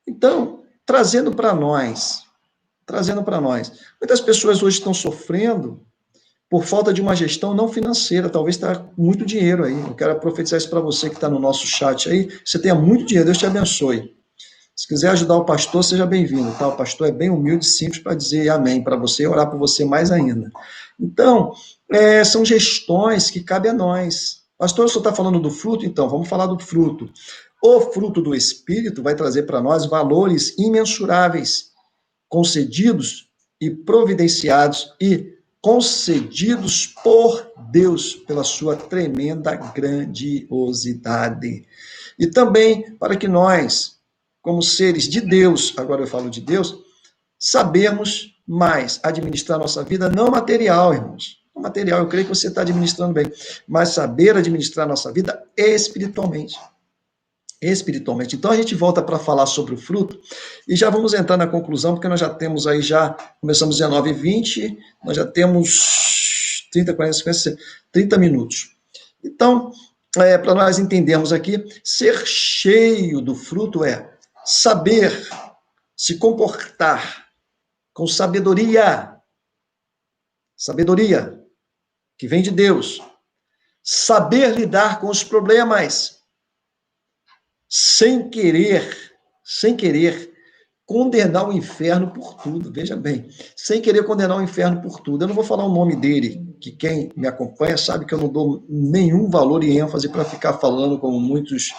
Então, trazendo para nós, muitas pessoas hoje estão sofrendo por falta de uma gestão não financeira, talvez está com muito dinheiro aí. Eu quero profetizar isso para você que está no nosso chat aí, você tenha muito dinheiro, Deus te abençoe. Se quiser ajudar o pastor, seja bem-vindo, tá? O pastor é bem humilde e simples para dizer amém para você e orar por você mais ainda. Então, são gestões que cabem a nós. Pastor, o senhor está falando do fruto? Então, vamos falar do fruto. O fruto do Espírito vai trazer para nós valores imensuráveis, concedidos e providenciados e concedidos por Deus, pela sua tremenda grandiosidade. E também para que nós, como seres de Deus, agora eu falo de Deus, sabemos mais administrar nossa vida não material, irmãos. Não material, eu creio que você está administrando bem, mas saber administrar nossa vida espiritualmente. Espiritualmente. Então a gente volta para falar sobre o fruto e já vamos entrar na conclusão, porque nós já temos aí, começamos 19h20, nós já temos 30, 40, 50, 30 minutos. Então, para nós entendermos aqui, ser cheio do fruto é saber se comportar com sabedoria, sabedoria que vem de Deus, saber lidar com os problemas, sem querer condenar o inferno por tudo, veja bem, sem querer condenar o inferno por tudo. Eu não vou falar o nome dele, que quem me acompanha sabe que eu não dou nenhum valor e ênfase para ficar falando como muitos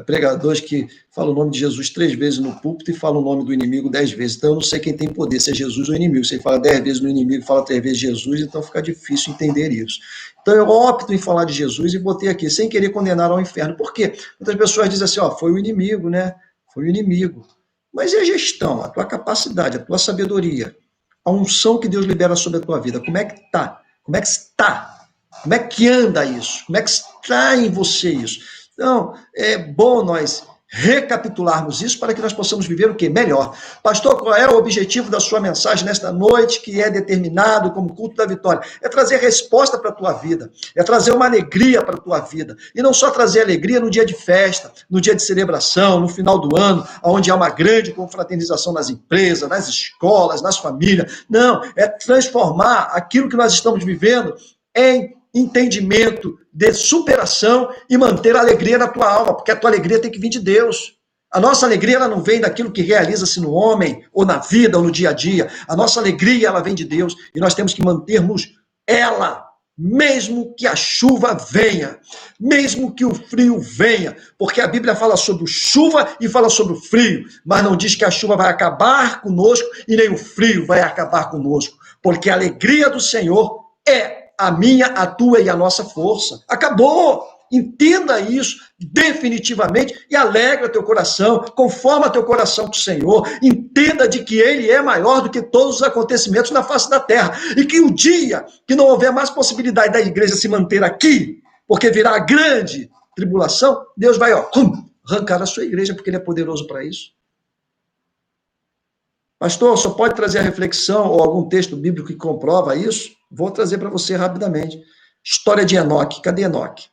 pregadores que falam o nome de Jesus 3 vezes no púlpito e falam o nome do inimigo 10 vezes. Então eu não sei quem tem poder, se é Jesus ou o inimigo. Se ele fala 10 vezes no inimigo, fala 3 vezes Jesus, então fica difícil entender isso. Então eu opto em falar de Jesus e botei aqui, sem querer condenar ao inferno. Por quê? Muitas pessoas dizem assim, foi o inimigo, né? Foi o inimigo. Mas é a gestão, a tua capacidade, a tua sabedoria, a unção que Deus libera sobre a tua vida. Como é que está? Como é que está? Como é que anda isso? Como é que está em você isso? Então, é bom nós recapitularmos isso para que nós possamos viver o quê? Melhor. Pastor, qual é o objetivo da sua mensagem nesta noite, que é determinado como culto da vitória? É trazer resposta para a tua vida, é trazer uma alegria para a tua vida, e não só trazer alegria no dia de festa, no dia de celebração, no final do ano, onde há uma grande confraternização nas empresas, nas escolas, nas famílias. Não, é transformar aquilo que nós estamos vivendo em entendimento de superação e manter a alegria na tua alma, porque a tua alegria tem que vir de Deus. A nossa alegria ela não vem daquilo que realiza-se no homem, ou na vida, ou no dia a dia. A nossa alegria ela vem de Deus, e nós temos que mantermos ela, mesmo que a chuva venha, mesmo que o frio venha, porque a Bíblia fala sobre chuva e fala sobre o frio, mas não diz que a chuva vai acabar conosco e nem o frio vai acabar conosco, porque a alegria do Senhor é a minha, a tua e a nossa força. Acabou! Entenda isso definitivamente e alegra teu coração, conforma teu coração com o Senhor. Entenda de que Ele é maior do que todos os acontecimentos na face da terra. E que o dia que não houver mais possibilidade da igreja se manter aqui, porque virá a grande tribulação, Deus vai arrancar a sua igreja, porque Ele é poderoso para isso. Pastor, só pode trazer a reflexão ou algum texto bíblico que comprova isso? Vou trazer para você rapidamente. História de Enoque. Cadê Enoque?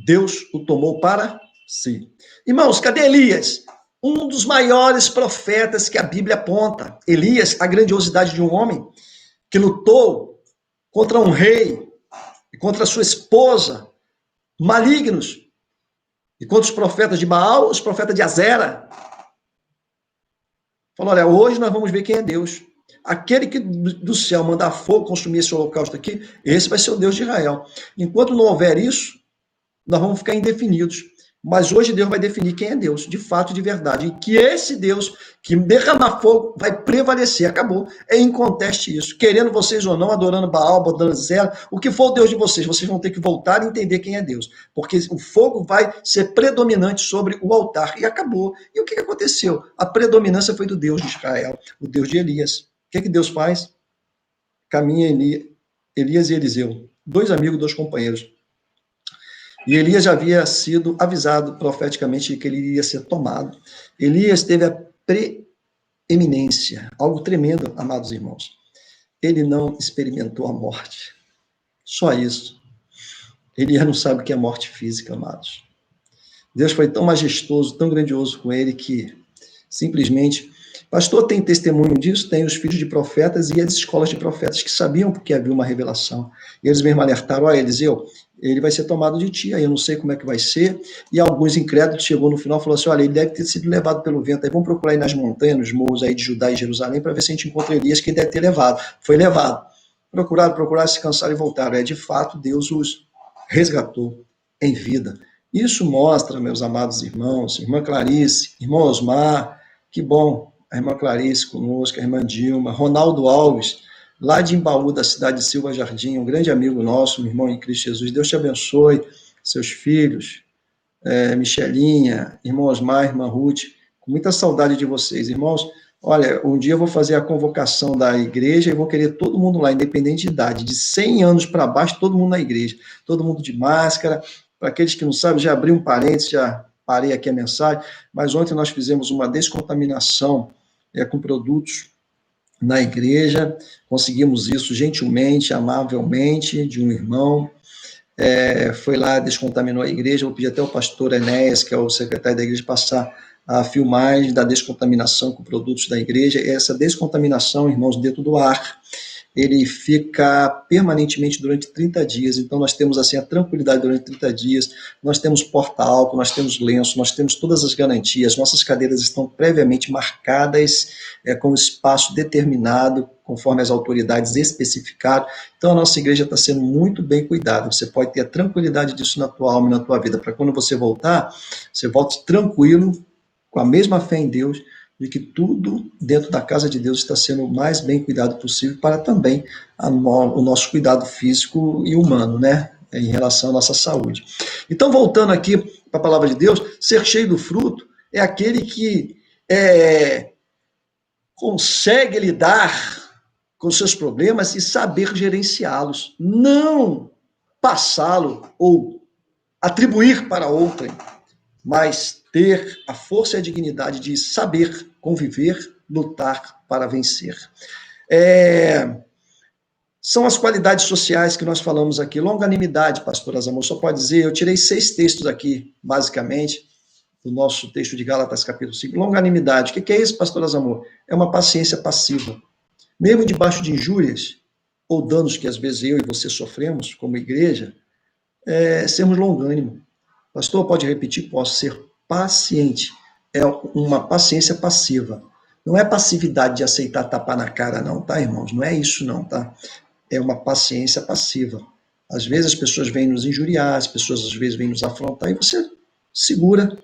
Deus o tomou para si. Irmãos, cadê Elias? um dos maiores profetas que a Bíblia aponta. Elias, a grandiosidade de um homem que lutou contra um rei e contra sua esposa, malignos, e contra os profetas de Baal, os profetas de Azera. Falou, olha, hoje nós vamos ver quem é Deus. Aquele que do céu mandar fogo consumir esse holocausto aqui, esse vai ser o Deus de Israel. Enquanto não houver isso, nós vamos ficar indefinidos. Mas hoje Deus vai definir quem é Deus, de fato, de verdade. E que esse Deus que derramar fogo vai prevalecer. Acabou. É inconteste isso. Querendo vocês ou não, adorando Baal, adorando Zera, o que for o Deus de vocês, vocês vão ter que voltar e entender quem é Deus. Porque o fogo vai ser predominante sobre o altar. E acabou. E o que aconteceu? A predominância foi do Deus de Israel, o Deus de Elias. O que Deus faz? Caminha Elias e Eliseu. 2 amigos, 2 companheiros. E Elias já havia sido avisado profeticamente que ele iria ser tomado. Elias teve a preeminência, algo tremendo, amados irmãos. Ele não experimentou a morte. Só isso. Elias não sabe o que é morte física, amados. Deus foi tão majestoso, tão grandioso com ele que simplesmente... Pastor, tem testemunho disso? Tem os filhos de profetas e as escolas de profetas que sabiam porque havia uma revelação. E eles mesmo alertaram, olha, Eliseu, ele vai ser tomado de ti, aí eu não sei como é que vai ser. E alguns incrédulos chegou no final e falou assim, olha, ele deve ter sido levado pelo vento. Aí vamos procurar aí nas montanhas, nos morros aí de Judá e Jerusalém, para ver se a gente encontra Elias, que ele deve ter levado. Foi levado. Procuraram, se cansaram e voltaram. É, de fato, Deus os resgatou em vida. Isso mostra, meus amados irmãos, irmã Clarice, irmão Osmar, que bom, a irmã Clarice conosco, a irmã Dilma, Ronaldo Alves, lá de Embaú, da cidade de Silva Jardim, um grande amigo nosso, um irmão em Cristo Jesus. Deus te abençoe, seus filhos, Michelinha, irmão Osmar, irmã Ruth, com muita saudade de vocês. Irmãos, olha, um dia eu vou fazer a convocação da igreja e vou querer todo mundo lá, independente de idade, de 100 anos para baixo, todo mundo na igreja, todo mundo de máscara. Para aqueles que não sabem, já abri um parênteses, já parei aqui a mensagem, mas ontem nós fizemos uma descontaminação com produtos na igreja, conseguimos isso gentilmente, amavelmente, de um irmão, foi lá, descontaminou a igreja, vou pedir até o pastor Enéas, que é o secretário da igreja, passar a filmagem da descontaminação com produtos da igreja. Essa descontaminação, irmãos, dentro do ar, ele fica permanentemente durante 30 dias, então nós temos assim a tranquilidade durante 30 dias, nós temos porta-álcool, nós temos lenço, nós temos todas as garantias, nossas cadeiras estão previamente marcadas, com espaço determinado, conforme as autoridades especificaram, então a nossa igreja está sendo muito bem cuidada, você pode ter a tranquilidade disso na tua alma e na tua vida, para quando você voltar, você volte tranquilo, com a mesma fé em Deus, de que tudo dentro da casa de Deus está sendo o mais bem cuidado possível para também o nosso cuidado físico e humano, né? Em relação à nossa saúde. Então, voltando aqui para a palavra de Deus, ser cheio do fruto é aquele que consegue lidar com seus problemas e saber gerenciá-los, não passá-lo ou atribuir para outrem, mas ter a força e a dignidade de saber conviver, lutar para vencer. São as qualidades sociais que nós falamos aqui. Longanimidade, pastor Azamor, só pode dizer, eu tirei 6 textos aqui, basicamente, do nosso texto de Gálatas, capítulo 5. Longanimidade, o que é isso, pastor Azamor? É uma paciência passiva. Mesmo debaixo de injúrias ou danos que às vezes eu e você sofremos como igreja, sermos longânimos. Pastor, pode repetir? Posso. Ser paciente. É uma paciência passiva. Não é passividade de aceitar tapar na cara, não, tá, irmãos? Não é isso, não, tá? É uma paciência passiva. Às vezes as pessoas vêm nos injuriar, as pessoas às vezes vêm nos afrontar, e você segura,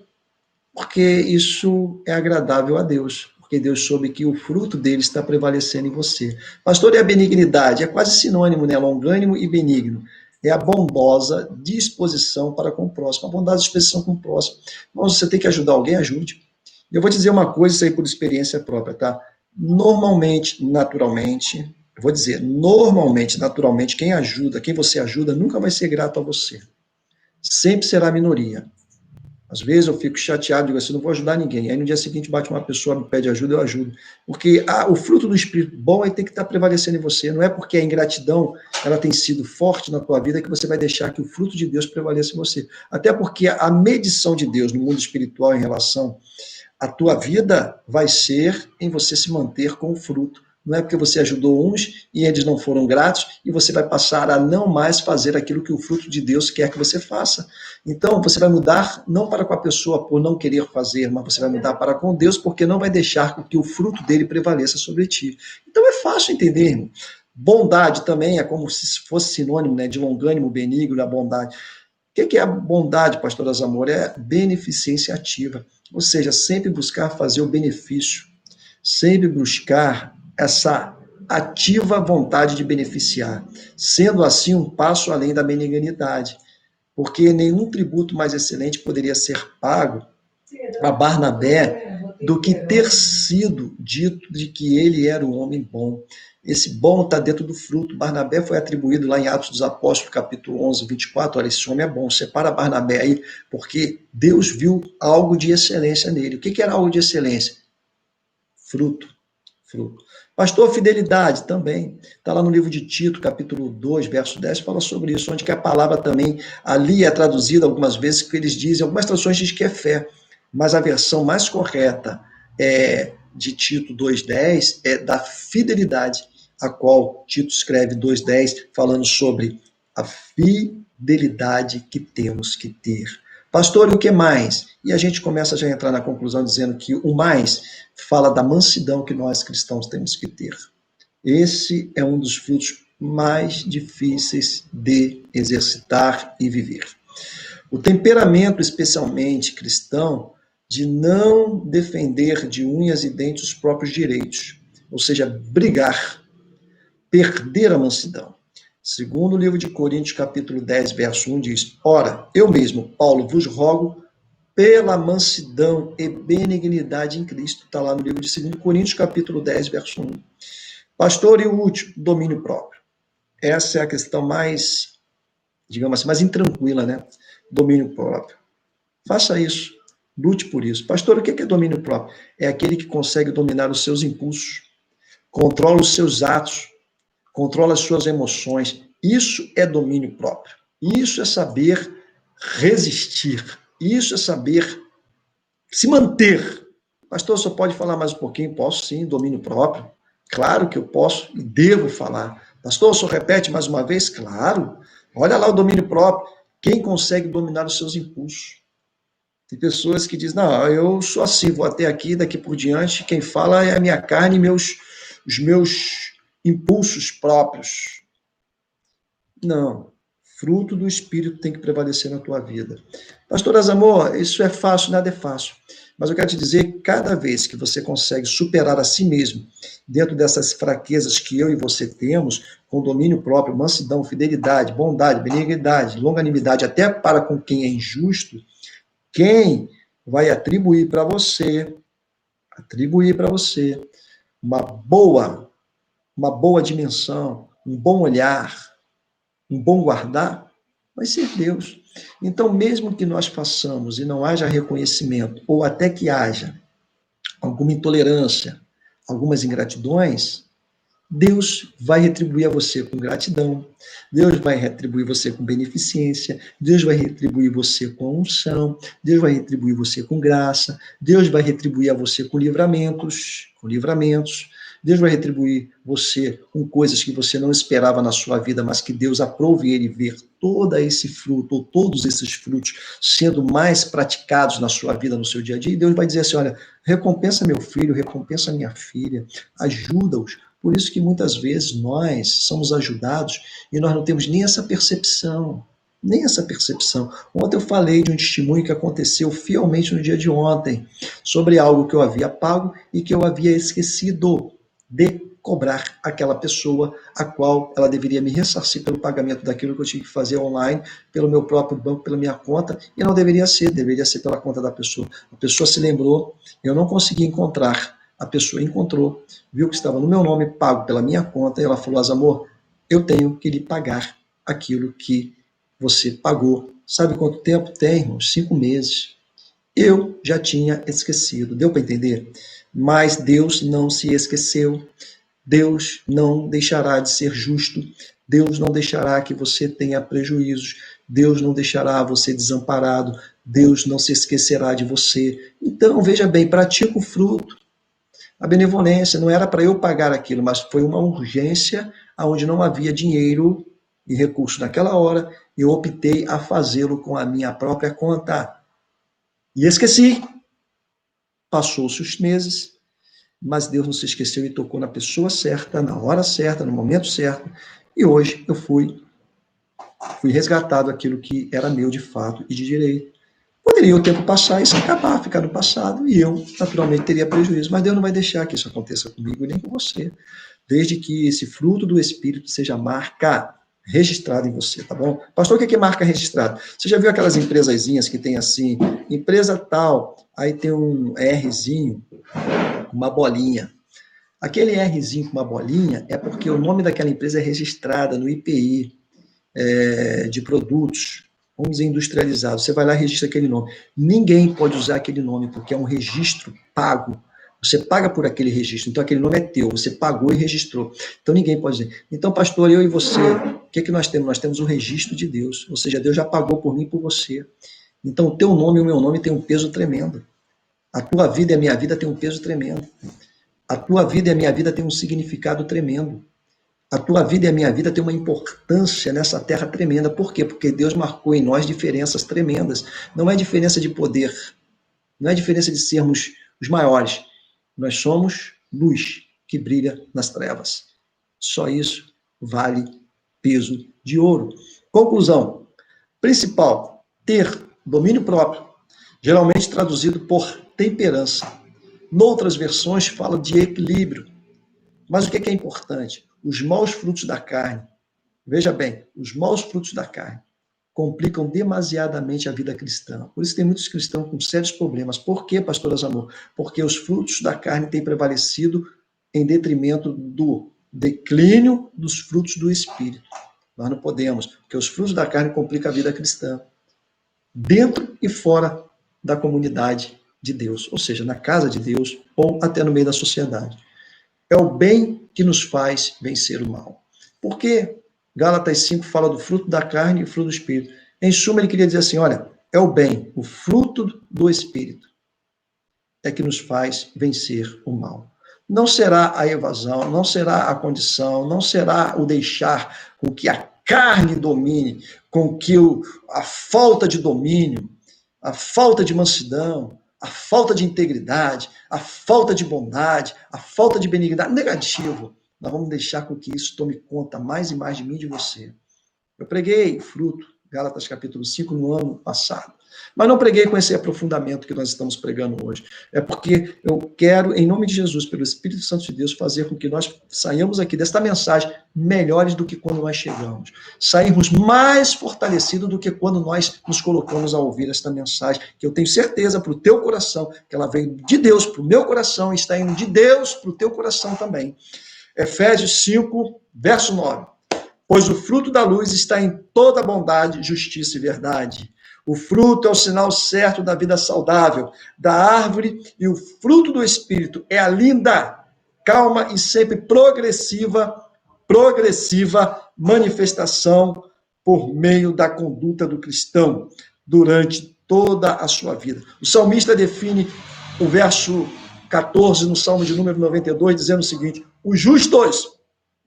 porque isso é agradável a Deus, porque Deus soube que o fruto dele está prevalecendo em você. Pastor, e a benignidade? É quase sinônimo, né? Longânimo e benigno. É a bondosa disposição para com o próximo, a bondosa disposição com o próximo. Mas você tem que ajudar alguém, ajude. Eu vou dizer uma coisa, isso aí por experiência própria, tá? Normalmente, naturalmente, eu vou dizer, normalmente, naturalmente, quem você ajuda, nunca vai ser grato a você. Sempre será a minoria. Às vezes eu fico chateado, digo assim, não vou ajudar ninguém. Aí no dia seguinte bate uma pessoa, me pede ajuda, eu ajudo. Porque o fruto do Espírito bom tem que estar prevalecendo em você. Não é porque a ingratidão ela tem sido forte na tua vida que você vai deixar que o fruto de Deus prevaleça em você. Até porque a medição de Deus no mundo espiritual em relação A tua vida vai ser em você se manter com o fruto. Não é porque você ajudou uns e eles não foram gratos e você vai passar a não mais fazer aquilo que o fruto de Deus quer que você faça. Então, você vai mudar não para com a pessoa por não querer fazer, mas você vai mudar para com Deus porque não vai deixar que o fruto dele prevaleça sobre ti. Então, é fácil entender, irmão. Bondade também é como se fosse sinônimo, né, de longânimo, benigno, da bondade. O que é a bondade, pastor Azamor? É beneficência ativa, ou seja, sempre buscar fazer o benefício, sempre buscar essa ativa vontade de beneficiar, sendo assim um passo além da benignidade, porque nenhum tributo mais excelente poderia ser pago a Barnabé do que ter sido dito de que ele era um homem bom. Esse bom está dentro do fruto. Barnabé foi atribuído lá em Atos dos Apóstolos, capítulo 11, 24. Olha, esse homem é bom. Separa Barnabé aí, porque Deus viu algo de excelência nele. O que era algo de excelência? Fruto. Fruto. Pastor, fidelidade também. Está lá no livro de Tito, capítulo 2, verso 10, fala sobre isso, onde que a palavra também ali é traduzida algumas vezes, que eles dizem, algumas traduções dizem que é fé, mas a versão mais correta de Tito 2,10 é da fidelidade, a qual Tito escreve 2,10, falando sobre a fidelidade que temos que ter. Pastor, e o que mais? E a gente começa já a entrar na conclusão dizendo que o mais fala da mansidão que nós cristãos temos que ter. Esse é um dos frutos mais difíceis de exercitar e viver. O temperamento, especialmente cristão, de não defender de unhas e dentes os próprios direitos, ou seja, brigar, perder a mansidão. Segundo o livro de Coríntios, capítulo 10, verso 1, diz: Ora, eu mesmo, Paulo, vos rogo pela mansidão e benignidade em Cristo. Está lá no livro de 2 Coríntios, capítulo 10, verso 1. Pastor, e o último, domínio próprio. Essa é a questão mais, digamos assim, mais intranquila, né? Domínio próprio. Faça isso. Lute por isso. Pastor, o que é domínio próprio? É aquele que consegue dominar os seus impulsos, controla os seus atos, controla as suas emoções. Isso é domínio próprio. Isso é saber resistir. Isso é saber se manter. Pastor, só pode falar mais um pouquinho? Posso sim, domínio próprio. Claro que eu posso e devo falar. Pastor, só repete mais uma vez? Claro. Olha lá o domínio próprio. Quem consegue dominar os seus impulsos? Tem pessoas que dizem, não, eu sou assim, vou até aqui, daqui por diante, quem fala é a minha carne e os meus impulsos próprios. Não. Fruto do Espírito tem que prevalecer na tua vida. Pastor Azamor, isso é fácil, nada é fácil. Mas eu quero te dizer, cada vez que você consegue superar a si mesmo, dentro dessas fraquezas que eu e você temos, com domínio próprio, mansidão, fidelidade, bondade, benignidade, longanimidade, até para com quem é injusto, quem vai atribuir para você uma boa dimensão, um bom olhar, um bom guardar, vai ser Deus. Então, mesmo que nós façamos e não haja reconhecimento, ou até que haja alguma intolerância, algumas ingratidões, Deus vai retribuir a você com gratidão, Deus vai retribuir você com beneficência, Deus vai retribuir você com unção, Deus vai retribuir você com graça, Deus vai retribuir a você com livramentos, Deus vai retribuir você com coisas que você não esperava na sua vida, mas que Deus aprove ele ver todo esse fruto, ou todos esses frutos, sendo mais praticados na sua vida, no seu dia a dia, e Deus vai dizer assim, olha, recompensa meu filho, recompensa minha filha, ajuda-os. Por isso que muitas vezes nós somos ajudados e nós não temos nem essa percepção. Ontem eu falei de um testemunho que aconteceu fielmente no dia de ontem, sobre algo que eu havia pago e que eu havia esquecido de cobrar aquela pessoa a qual ela deveria me ressarcir pelo pagamento daquilo que eu tinha que fazer online, pelo meu próprio banco, pela minha conta, e não deveria ser pela conta da pessoa. A pessoa se lembrou, eu não consegui encontrar. A pessoa encontrou, viu que estava no meu nome, pago pela minha conta, e ela falou, Azamor, eu tenho que lhe pagar aquilo que você pagou. Sabe quanto tempo tem? Uns 5 meses. Eu já tinha esquecido, deu para entender? Mas Deus não se esqueceu. Deus não deixará de ser justo. Deus não deixará que você tenha prejuízos. Deus não deixará você desamparado. Deus não se esquecerá de você. Então, veja bem, pratica o fruto. A benevolência não era para eu pagar aquilo, mas foi uma urgência onde não havia dinheiro e recurso naquela hora, eu optei a fazê-lo com a minha própria conta. E esqueci. Passou-se os meses, mas Deus não se esqueceu e tocou na pessoa certa, na hora certa, no momento certo. E hoje eu fui resgatado aquilo que era meu de fato e de direito. Poderia o tempo passar e isso acabar, ficar no passado, e eu, naturalmente, teria prejuízo. Mas Deus não vai deixar que isso aconteça comigo nem com você, desde que esse fruto do Espírito seja marca registrada em você, tá bom? Pastor, o que é marca registrada? Você já viu aquelas empresazinhas que tem assim, empresa tal, aí tem um Rzinho, uma bolinha. Aquele Rzinho com uma bolinha é porque o nome daquela empresa é registrada no IPI de produtos, vamos dizer, industrializados. Você vai lá e registra aquele nome. Ninguém pode usar aquele nome, porque é um registro pago. Você paga por aquele registro, então aquele nome é teu, você pagou e registrou. Então ninguém pode dizer. Então, pastor, eu e você, o que nós temos? Nós temos o registro de Deus, ou seja, Deus já pagou por mim e por você. Então o teu nome e o meu nome tem um peso tremendo. A tua vida e a minha vida tem um peso tremendo. A tua vida e a minha vida tem um significado tremendo. A tua vida e a minha vida tem uma importância nessa terra tremenda. Por quê? Porque Deus marcou em nós diferenças tremendas. Não é diferença de poder, não é diferença de sermos os maiores. Nós somos luz que brilha nas trevas. Só isso vale peso de ouro. Conclusão principal: ter domínio próprio, geralmente traduzido por temperança. Noutras versões fala de equilíbrio. Mas o que é importante? Os maus frutos da carne, veja bem, os maus frutos da carne complicam demasiadamente a vida cristã. Por isso tem muitos cristãos com sérios problemas. Por quê, pastor Azamor? Porque os frutos da carne têm prevalecido em detrimento do declínio dos frutos do Espírito. Nós não podemos, porque os frutos da carne complicam a vida cristã, dentro e fora da comunidade de Deus, ou seja, na casa de Deus ou até no meio da sociedade. É o bem que nos faz vencer o mal. Por quê? Gálatas 5 fala do fruto da carne e o fruto do Espírito. Em suma, ele queria dizer assim, olha, é o bem, o fruto do Espírito é que nos faz vencer o mal. Não será a evasão, não será a condição, não será o deixar com que a carne domine, com que a falta de domínio, a falta de mansidão, a falta de integridade, a falta de bondade, a falta de benignidade, negativo. Nós vamos deixar com que isso tome conta mais e mais de mim e de você. Eu preguei fruto, Gálatas capítulo 5, no ano passado. Mas não preguei com esse aprofundamento que nós estamos pregando hoje. É porque eu quero, em nome de Jesus, pelo Espírito Santo de Deus, fazer com que nós saiamos aqui desta mensagem melhores do que quando nós chegamos. Sairmos mais fortalecidos do que quando nós nos colocamos a ouvir esta mensagem, que eu tenho certeza para o teu coração, que ela veio de Deus para o meu coração e está indo de Deus para o teu coração também. Efésios 5, verso 9. Pois o fruto da luz está em toda bondade, justiça e verdade. O fruto é o sinal certo da vida saudável, da árvore, e o fruto do Espírito é a linda, calma e sempre progressiva manifestação por meio da conduta do cristão durante toda a sua vida. O salmista define o verso 14 no Salmo de número 92, dizendo o seguinte: os justos,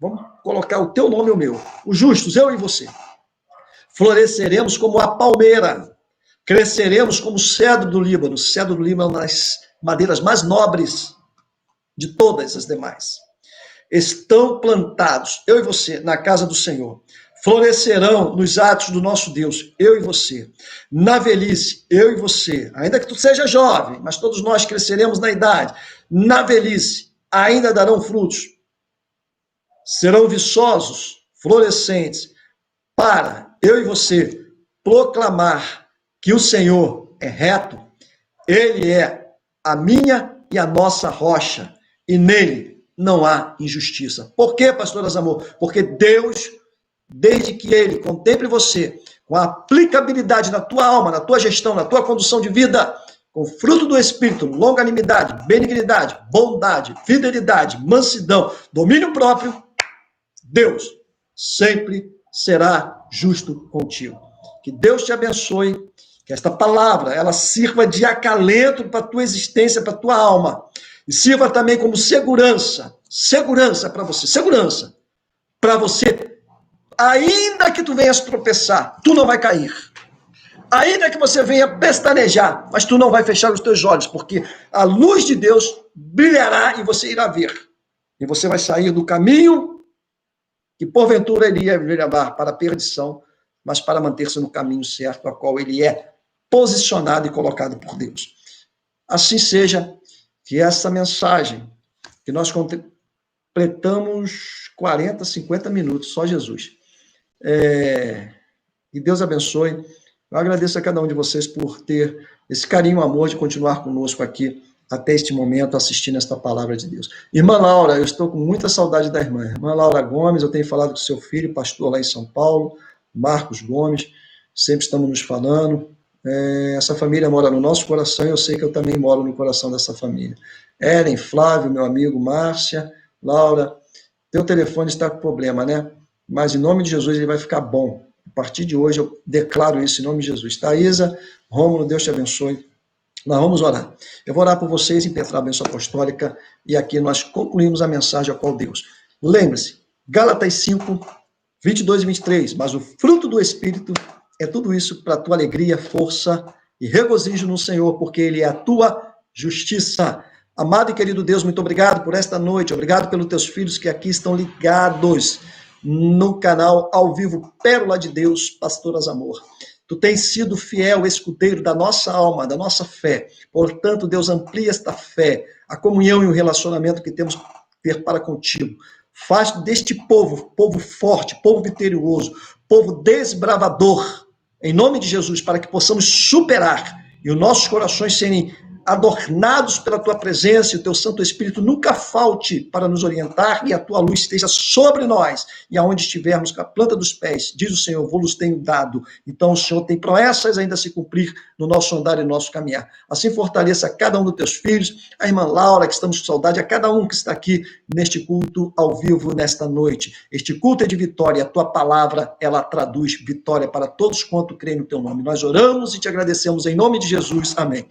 vamos colocar o teu nome e o meu, os justos, eu e você, floresceremos como a palmeira, cresceremos como o cedro do Líbano. O cedro do Líbano é uma das madeiras mais nobres de todas as demais. Estão plantados, eu e você, na casa do Senhor. Florescerão nos atos do nosso Deus, eu e você. Na velhice, eu e você. Ainda que tu seja jovem, mas todos nós cresceremos na idade. Na velhice, ainda darão frutos. Serão viçosos, florescentes, para eu e você proclamar que o Senhor é reto, Ele é a minha e a nossa rocha, e nele não há injustiça. Por quê, pastor Azamor? Porque Deus, desde que Ele contemple você com a aplicabilidade na tua alma, na tua gestão, na tua condução de vida, com o fruto do Espírito, longanimidade, benignidade, bondade, fidelidade, mansidão, domínio próprio, Deus sempre será justo contigo. Que Deus te abençoe, Que esta palavra, ela sirva de acalento para a tua existência, para a tua alma. E sirva também como segurança para você, segurança para você. Ainda que tu venhas tropeçar, tu não vai cair. Ainda que você venha pestanejar, mas tu não vai fechar os teus olhos, porque a luz de Deus brilhará e você irá ver. E você vai sair do caminho que porventura ele ia levar para a perdição, mas para manter-se no caminho certo, a qual ele é posicionado e colocado por Deus. Assim seja, que essa mensagem, que nós completamos 40, 50 minutos, só Jesus. Que Deus abençoe. Eu agradeço a cada um de vocês por ter esse carinho e amor de continuar conosco aqui até este momento, assistindo esta palavra de Deus. Irmã Laura, eu estou com muita saudade da irmã. Irmã Laura Gomes, eu tenho falado com seu filho, pastor lá em São Paulo, Marcos Gomes, sempre estamos nos falando. Essa família mora no nosso coração e eu sei que eu também moro no coração dessa família. Ellen, Flávio, meu amigo, Márcia, Laura, teu telefone está com problema, né? Mas em nome de Jesus ele vai ficar bom. A partir de hoje eu declaro isso em nome de Jesus. Thaisa, Rômulo, Deus te abençoe. Nós vamos orar. Eu vou orar por vocês, impetrar a bênção apostólica, e aqui nós concluímos a mensagem a qual Deus. Lembre-se, Gálatas 5, 22 e 23, mas o fruto do Espírito é tudo isso para a tua alegria, força e regozijo no Senhor, porque Ele é a tua justiça. Amado e querido Deus, muito obrigado por esta noite, obrigado pelos teus filhos que aqui estão ligados no canal ao vivo Pérola de Deus, Pastoras Amor. Tu tens sido fiel escudeiro da nossa alma, da nossa fé. Portanto, Deus, amplia esta fé, a comunhão e o relacionamento que temos que ter para contigo. Faz deste povo forte, povo vitorioso, povo desbravador, em nome de Jesus, para que possamos superar e os nossos corações serem adornados pela tua presença e o teu Santo Espírito nunca falte para nos orientar e a tua luz esteja sobre nós. E aonde estivermos com a planta dos pés, diz o Senhor, vou-los tenho dado. Então o Senhor tem promessas ainda a se cumprir no nosso andar e no nosso caminhar. Assim fortaleça cada um dos teus filhos, a irmã Laura, que estamos com saudade, a cada um que está aqui neste culto ao vivo nesta noite. Este culto é de vitória, a tua palavra, ela traduz vitória para todos quanto creem no teu nome. Nós oramos e te agradecemos em nome de Jesus. Amém.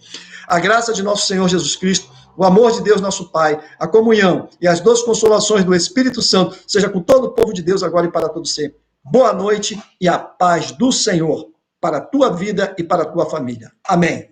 A graça de nosso Senhor Jesus Cristo, o amor de Deus nosso Pai, a comunhão e as doces consolações do Espírito Santo, seja com todo o povo de Deus agora e para todo sempre. Boa noite e a paz do Senhor para a tua vida e para a tua família. Amém.